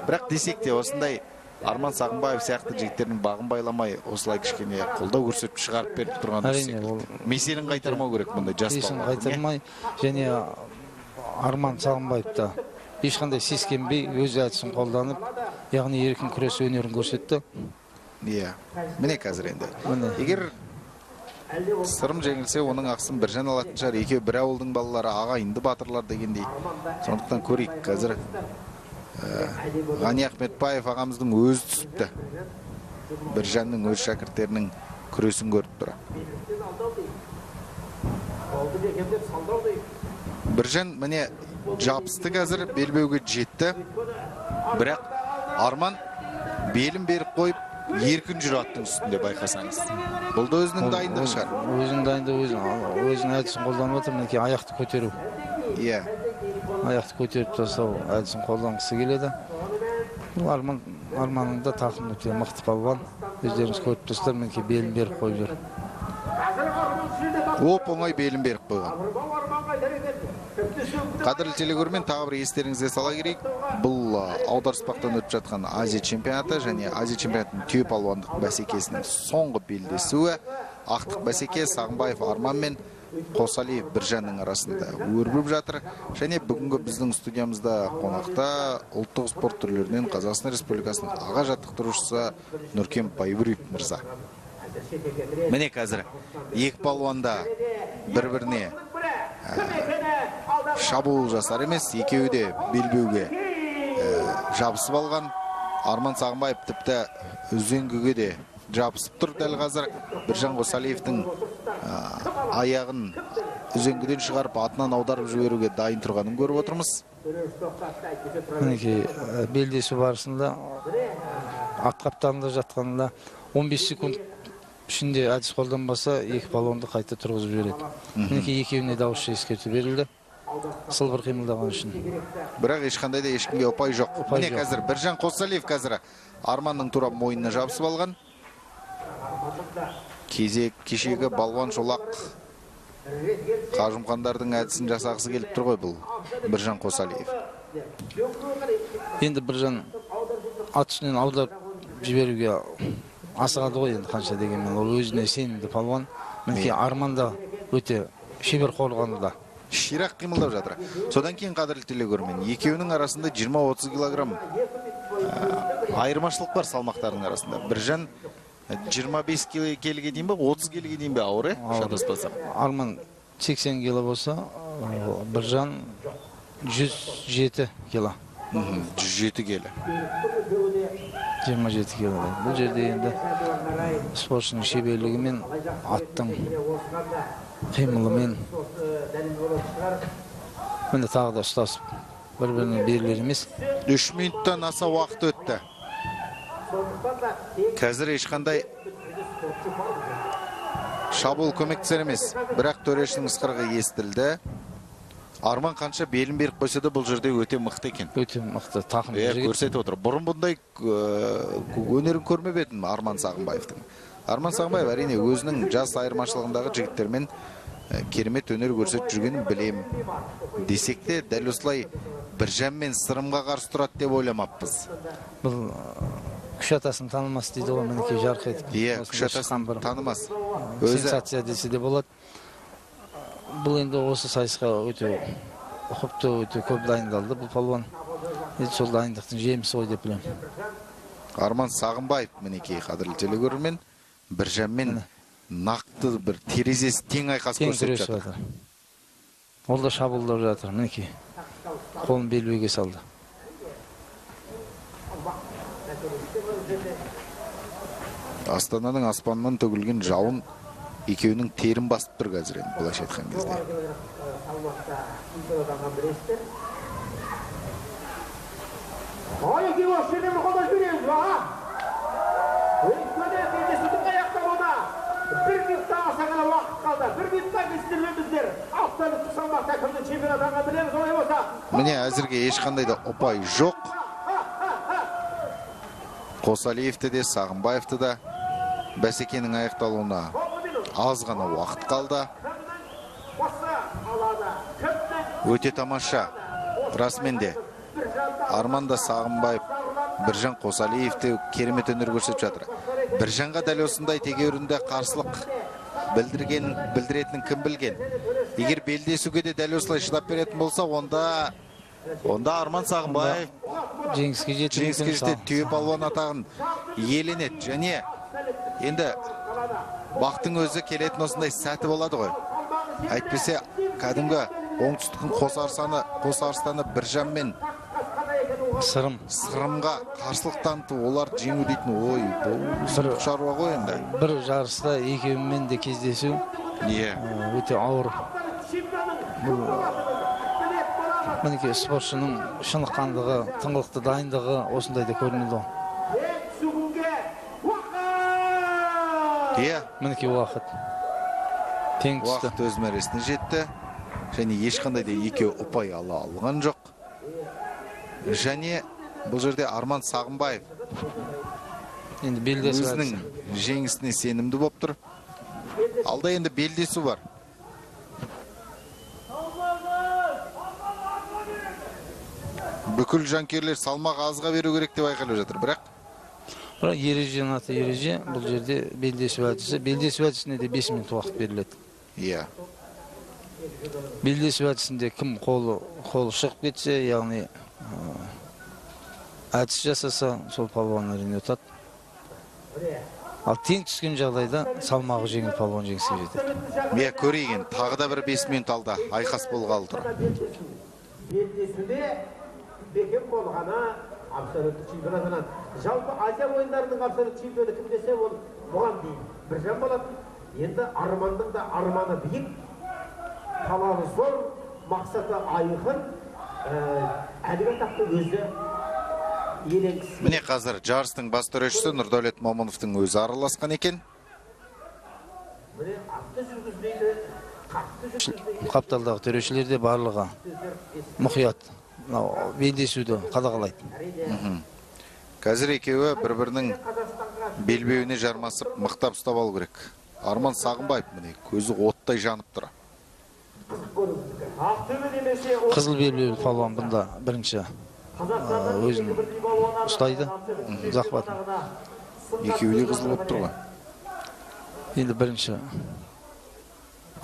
Бірақ десек те осындай Арман Сағынбаев сияқты жігіттердің бағын байламай, осылай кішкене қолдау көрсетіп шығарып беріп тұрған дұрыс. Меселін қайтармау керек бұндай жас балуан. Қайтармай, және Арман Сағынбаев та ешқандай сескенбей, өз әдісін қолданып, яғни еркін күрес өнерін көрсетті. Иә, міне қазір енді. Егер сырым жеңілсе, оның ақсын Біржан алатын шығар. Екеуі бір ауылдың балалары, ағайынды батырлар дегендей. Сондықтан көрейік қазір. Ғани Ахметбаев ағамыздың өзі түсіпті. Біржанның өз шәкірттерінің күресін көріп тұра. Біржан міне жабысты қазір, белбеуге жетті. Бірақ Арман белін беріп қойып, еркін жүр аттың үстінде байқасаңыз. Бұл да өзінің дайындығы шығар. Өзінің дайындығы, өзінің әдісін қолданып отыр, мінекей аяқты көтеру. Иә. Аяқты көтеріп тастау әдісін қолданғысы келеді. Арманның да тақым өте мықты палуан. Өздеріңіз көріп тұрсыздар, мінекей белін беріп қойып жүр. Оп-оңай белін беріп қойған. Қадірлі телекөрермен, тағы бір естеріңізге сала керек. Бұл аударыспақтан өтіп жатқан Азия чемпионаты және Азия чемпионатының түйе палуандық бәсекесінің соңғы белдесуі. Ақтық бәсеке Сағынбаев Арман мен Қосалиев Біржанның арасында өрбіп жатыр. Және бүгінгі біздің студиямызда қонақта ұлттық спорт түрлерінен Қазақстан Республикасының аға жаттықтырушысы Нұркен Байбуриев мырза. Міне қазір екі палуанда бір-біріне шабуыл жасар емес, екеуі де белбеуге жабысып алған. Арман Сағынбаев тіпті үзеңгіге де жабысып тұр дәл қазір. Біржан Қосалиевтің аяғын үзеңгіден шығарып атынан аударып жіберуге дайын тұрғанын көріп отырмыз. Мінекей белдесу барысында ат қапталында жатқанында 15 секунд ішінде әдіс қолданбаса, екі палуанды қайта тұрғызып жібереді. Мінекей екеуіне дауыс ескерту берілді. Сылбыр қимылдаған үшін. Бірақ ешқандай да ешкімге ұпай жоқ. Міне қазір Біржан Қосалиев қазір Арманның тура мойнына жабысып алған. Кешегі балуан шолақ қажымқандардың әдісін жасағысы келіп тұр ғой бұл Біржан Қосалиев. Енді Біржан ат үстінен аударып жіберуге асығады ғой енді қанша дегенмен. Ол өзіне сенімді палуан. Мінекей Арман да өте шебер қорғануда. Ширақ қимылдап жатыр. Содан кейін қадірлі телекөрермен, екеуінің арасында 20-30 килограмм айырмашылық бар салмақтардың арасында. Біржан 25 келіге дейін бе, 30 келіге дейін бе ауыр, шатаспасам? Арман 80 кило болса, Біржан 107 кило. 107 келі. 27 кило. Бұл жерде енді спортшының шеберлігімен, аттың қимылымен міне тағы да ұстасып бір-біріне берілер емес. 3 минуттан аса уақыт өтті. Қазір ешқандай шабуыл көмектесер емес, бірақ төрешінің ысқырығы естілді. Арман қанша белін беріп қойса да бұл жерде өте мықты екен. Өте мықты тақым көрсетіп отыр. Бұрын бұндай өнерін көрмеп едім Арман Сағынбаевтың. Арман Сағынбаев әрине өзінің жас айырмашылығындағы жігіттермен керемет өнер көрсетіп жүргенін білем. Десек те дәл осылай Біржан мен сырымға қарсы тұрады деп ойламаппыз. Бұл күш атасын танымас дейді ғой, мінекей жарқ етіп. Иә, күш атасын танымас. Сенсация десе де болады. Бұл енді осы сайысқа өте ұқыпты, өте көп дайындалды бұл палуан. Сол дайындықтың жемісі ғой деп білемін. Арман Сағынбаев мінекей қадірлі телекөрермен Біржанмен нақты бір терезесі тең айқас көрсетіп жатыр. Ол да шабуылдап жатыр, мінекей. Қолын белбеуге салды. Астананың аспанынан төгілген жауын екеуінің терін басып тұр қазір енді былайша айтқан кезде. Міне әзірге ешқандай да ұпай жоқ. Қосалиевті де, Сағынбаевты да бәсекенің аяқталуына аз ғана уақыт қалды. Өте тамаша. Расымен де Арманда Сағынбаев, Біржан Қосалиевті керемет өнер көрсетіп жатыр. Біржанға дәл осындай тегеурінде қарсылық білдіретін кім білген. Егер белдесуге де дәл осылай шыдап беретін болса, онда Арман Сағынбаев жеңіске жетеді, түйе палуан атағын иеленеді. Және енді бақтың өзі келетін осындай сәті болады ғой. Әйтпесе кәдімгі оңтүстіктің қос арыстаны Біржан мен Сырымға қарсылық танытып, олар жеңу дейтін, ой, бұл шаруа ғой енді. Бір жарыста екеуімен де кездесу өте ауыр. Мінекей спортшының шыныққандығы, тыңғылықты дайындығы осындайда көрінеді. Мінекей уақыт тең түсті. Уақыт өз мәресіне жетті. Және ешқандай да екеу ұпай ала алған жоқ. Және бұл жерде Арман Сағынбаев өзінің жеңісіне сенімді болып тұр. Алда енді белдесу бар. Бүкіл жанкерлер салмақ азға беру керек деп айқайлап жатыр. Бірақ ереже аты ереже, бұл жерде белдесу әдісі. Белдесу әдісіне де 5 минут уақыт беріледі. Белдесу әдісінде кім қолы шығып кетсе, яғни әдіс жасаса, сол палуан әрине ұтады. Ал тең түскен жағдайда салмағы жеңіл палуан жеңіске жетеді. Көрейген, тағы да бір 5 минут алда айқас болғалы тұр. Белдесуде бекем болғаны абсолютті чемпионатынан. Жалпы Азия ойындарының абсолютті чемпионы кім десе, ол бұған дейін Біржан болатын. Енді Армандың да арманы биік, талабы зор, мақсаты айқын, әлгі атақты өзі еленгісі. Міне қазір жарыстың бас төрешісі Нұрдәулет Момыновтың өзі араласқан екен. Міне қатты жүргізбейді, қатты жүргізбейді. Қапталдағы төрешілерде барлығы мұқият белдесуді қадағалайды. Қазір екеуі бір-бірінің белбеуіне жармасып, мықтап ұстап алу керек. Арман Сағынбаев міне көзі оттай жанып тұр. Қызыл белбеулі палуан бұнда бірінші өзін ұстайды, Зақпатын. Екеуі де қызыл болып тұр ғой. Енді бірінші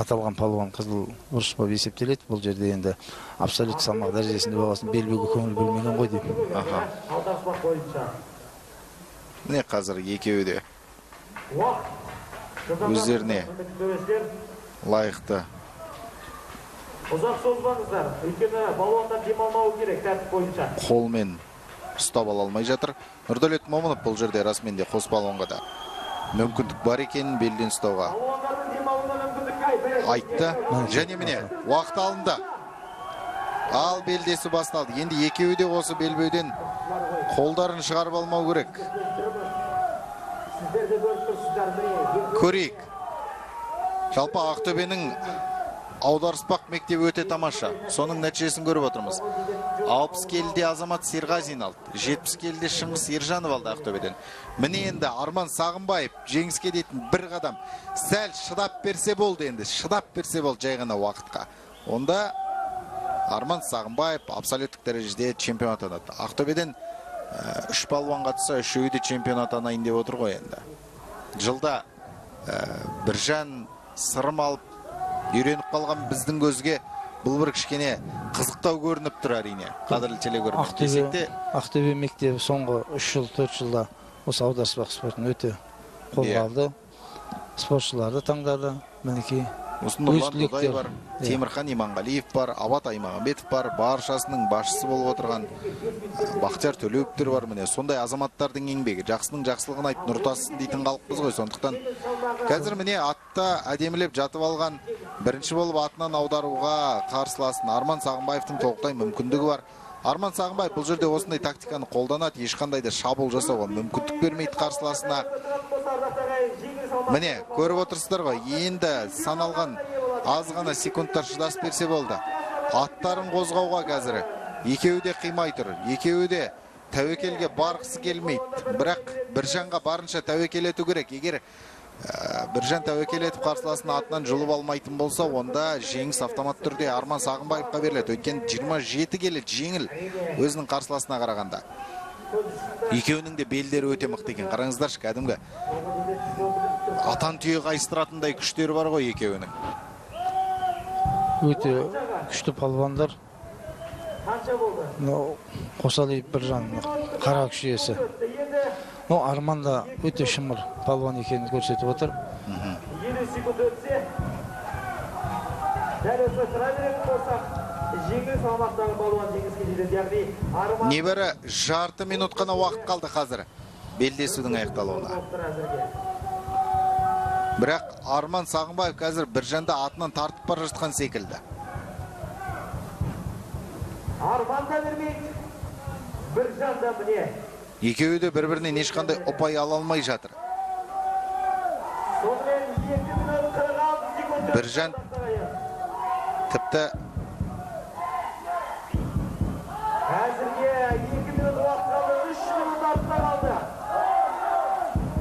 аталған палуан қызыл бұрыш болып есептеледі. Бұл жерде енді абсолют салмақ дәрежесінде болғасын белбеуге көңіл бөлмеген ғой деп. Міне қазір екеуі де өздеріне лайықты. Ұзақ созбаңыздар, өйткені балуандар демалмауы керек тәртіп бойынша. Қолмен ұстап ала алмай жатыр. Нұрдәулет Момынов бұл жерде расымен де қос балуанға да мүмкіндік бар екенін белден ұстауға айтты. Және міне уақыт алынды. Ал белдесу басталды. Енді екеуі де осы белбеуден қолдарын шығарып алмау керек. Көрейік. Жалпы Ақтөбенің аударыспақ мектебі өте тамаша. Соның нәтижесін көріп отырмыз. 60 келіде Азамат Серғазин алды. 70 келіде Шыңғыс Ержанов алды Ақтөбеден. Міне енді Арман Сағынбаев жеңіске дейтін бір қадам. Сәл шыдап берсе болды енді. Шыдап берсе болды жай ғана уақытқа. Онда Арман Сағынбаев абсолюттік дәрежеде чемпион атанады. Ақтөбеден 3 палуан қатыса, 3-і де чемпион атанайын деп отыр ғой енді. Жылда Біржан, Сырым алып үйреніп қалған біздің көзге бұл бір кішкене қызықтау көрініп тұр әрине. Қадірлі телекөрермен. Ақтөбе мектебі соңғы 3 жыл, 4 жылда осы аударыспақ спортын өте қолға алды. Спортшыларды таңдады. Мінекей Нұрлан Додай бар, Темірхан Иманғалиев бар, Абат Аймағамбетов бар, баршасының басшысы болып отырған Бақтияр Төлеуовтер бар. Міне сондай азаматтардың еңбегі, жақсының жақсылығын айт нұртасын дейтін қалыппыз ғой. Сондықтан қазір міне атта әдемілеп жатып алған, бірінші болып атынан аударуға қарсыласын Арман Сағынбаевтың толықтай мүмкіндігі бар. Арман Сағынбаев бұл жерде осындай тактиканы қолданады, ешқандай да шабуыл жасауға мүмкіндік бермейді қарсыласына. Міне, көріп отырсыздар ғой, енді саналған аз ғана секундтар шыдас берсе болды. Аттарын қозғауға қазір екеуі де қимай тұр. Екеуі де тәуекелге барғысы келмейді. Бірақ Біржанға барынша тәуекел ету керек. Егер Біржан тәуекел етіп қарсыласын атынан жұлып алмайтын болса, онда жеңіс автомат түрде Арман Сағынбаевқа беріледі. Өйткені 27 келі жеңіл өзінің қарсыласына қарағанда. Екеуінің де белдері өте мықты екен. Қараңыздаршы, кәдімгі атан түйе қайыстыратындай күштері бар ғой екеуінің. Өте күшті палуандар. Қосалиев Біржан қара күш иесі. Арман да өте шымыр палуан екенін көрсетіп отыр. Елу секунд өтсе, дәл осы тренердің болсақ, жеңіл салмақтағы палуан жеңіске жетеді. Яғни Арман Небәрі жарты минут қана уақыт қалды қазір белдесудің аяқталуына. Бірақ Арман Сағынбаев қазір Біржанды атынан тартып бара жатқан секілді. Арман да бермейді, Біржан да міне. Екеуі де бір-бірінен ешқандай ұпай ала алмай жатыр. Сонымен 2 минут 46 секунд. Біржан тіпті Әзірге 2 минут уақыт қалды, 3 минут артта қалды.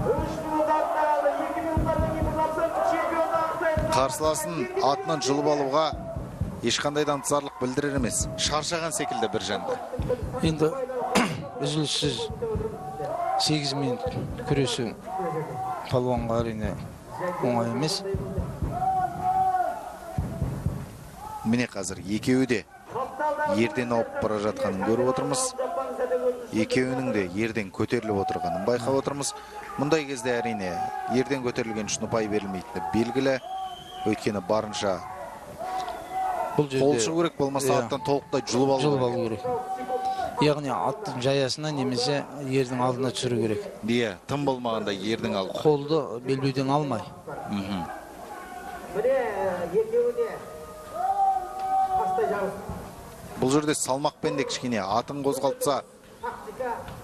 3 минут артта қалды, 2 минуттардан кейін Қазақстан чемпионы анықтайды. қарсыласын атынан жұлып алуға ешқандай да ынтызарлық білдірер емес. Шаршаған секілді Біржанды. Енді үзіліссіз 8 минут күресу палуанға әрине оңай емес. Міне қазір екеуі де ерден ауып бара жатқанын көріп отырмыз. Екеуінің де ерден көтеріліп отырғанын байқап отырмыз. Мұндай кезде әрине ерден көтерілген үшін ұпай берілмейтіні белгілі. Өйткені барынша қолшы керек, болмаса аттан толықтай жұлып алу керек. Яғни аттың жаясына немесе ердің алдына түсіру керек. Бие, тым болмағанда ердің алдына. Қолды белбеуден алмай. Міне екеуіне қастай жарыс. Бұл жерде салмақпен де кішкене атын қозғалтса,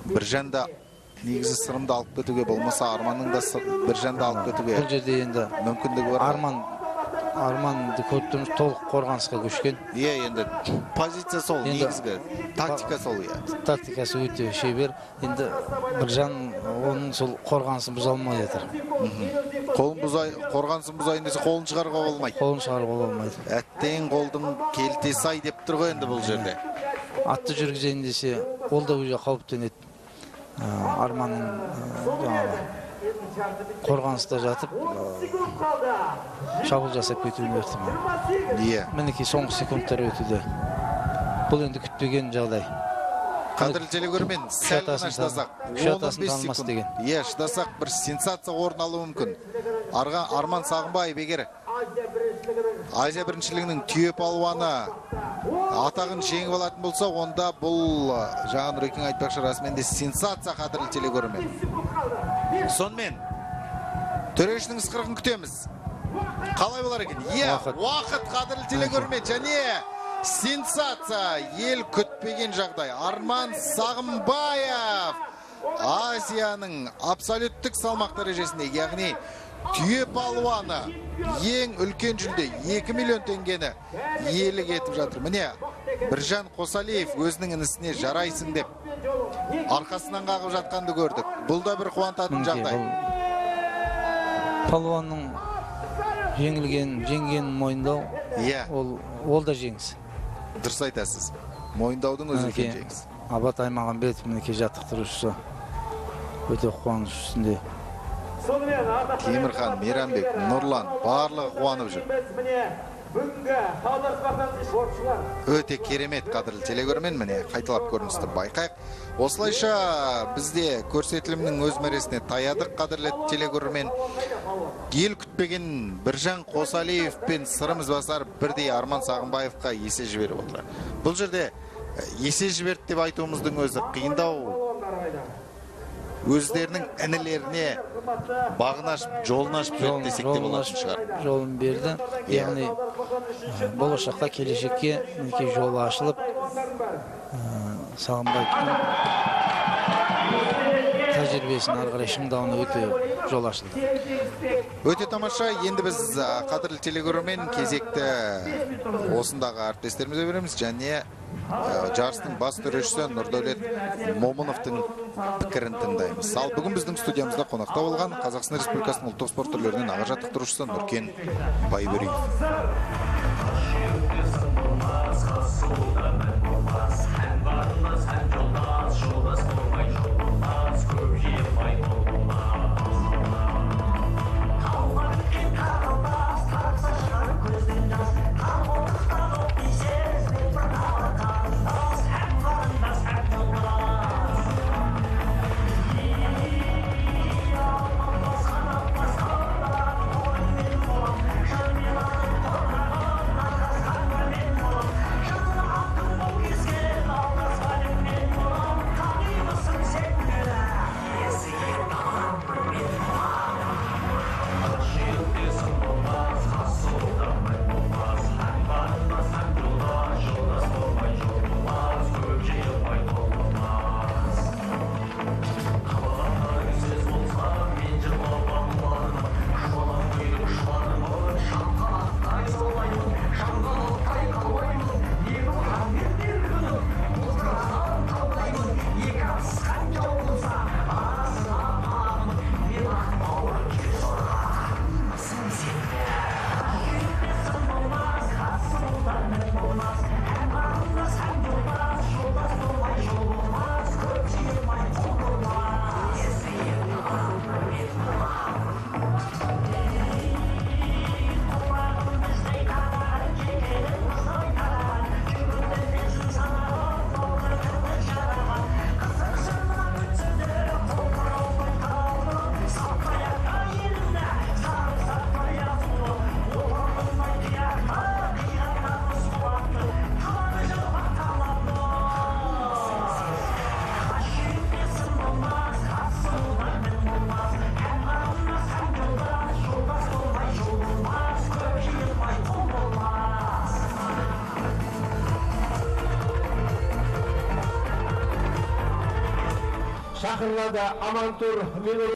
Біржанда негізі сырымды алып кетуге, болмаса Арманның да Біржанды алып кетуге Бұл жерде енді мүмкіндігі бар. Арманды көріп тұрмыз, толық қорғанысқа көшкен. Енді позиция сол, негізгі тактика сол. Тактикасы өте шебер. Енді Біржан оның сол қорғанысын бұза алмай жатыр. Қорғанысын бұзайын десе қолын шығаруға болмайды. Қолын шығаруға болмайды. Әттең қолдың келтесі ай деп тұр ғой енді бұл жерде. Атты жүргізейін десе, ол да өзі қауіптенеді. Арманның қорғаныста жатып шабуыл жасап кетуіне ертімен. Мінекей соңғы секундтар өтуде. Бұл енді күтпеген жағдай. Қадірлі телегөрмен, сәл ғана шыдасақ, 15 секунд. Шыдасақ бір сенсация орын алуы мүмкін. Арман Сағынбаев егер Азия біріншілігінің түйе палуаны атағын жеңіп алатын болса, онда бұл жаңа Нұрекең айтпақшы расымен де сенсация, қадірлі телегөрмен. Сонымен төрешінің ысқырығын күтеміз. Қалай болар екен? Уақыт, қадірлі телегөрмен, және сенсация, ел күтпеген жағдай. Арман Сағынбаев Азияның абсолюттік салмақ дәрежесінде, яғни түйе палуаны ең үлкен жүлде 2 миллион теңгені иелік етіп жатыр. Міне Біржан Қосалиев өзінің інісіне жарайсың деп арқасынан қағып жатқанды көрдік. Бұл да бір қуантатын жағдай. Палуанның жеңгенін мойындау, ол да жеңіс. Дұрыс айтасыз. Мойындаудың өзі үлкен жеңіс. Абат Аймағамбетов мінекей жаттықтырушысы өте қуаныш үстінде. Темірхан, Мейрамбек, Нұрлан барлығы қуанып жүр. Өте керемет, қадірлі телегөрмен, міне қайталап көріністі байқайық. Осылайша бізде көрсетілімнің өз мәресіне таядық, қадірлі телегөрмен. Ел күтпеген Біржан Қосалиев пен сырымыз басар бірдей Арман Сағынбаевқа есе жіберіп отыр. Бұл жерде есе жіберді деп айтуымыздың өзі қиындау. Өздерінің інілеріне бағын ашып, жолын ашып жүрді десек те болатын шығар. Жолын берді. Яғни болашақта келешекке жолы ашылып, Сағынбаевтың тәжірибесін ары қарай шыңдауына өте жол ашылды. Өте тамаша. Енді біз қадірлі телегөрмен кезекті осындағы әріптестерімізге береміз. Және жарыстың бас төрешісі Нұрдәулет Момыновтың пікірін тыңдаймыз. Ал бүгін біздің студиямызда қонақта болған Қазақстан Республикасының ұлттық спорт түрлерінен аға жаттықтырушысы Нұркен Байбөреев. Шақырылады Амантур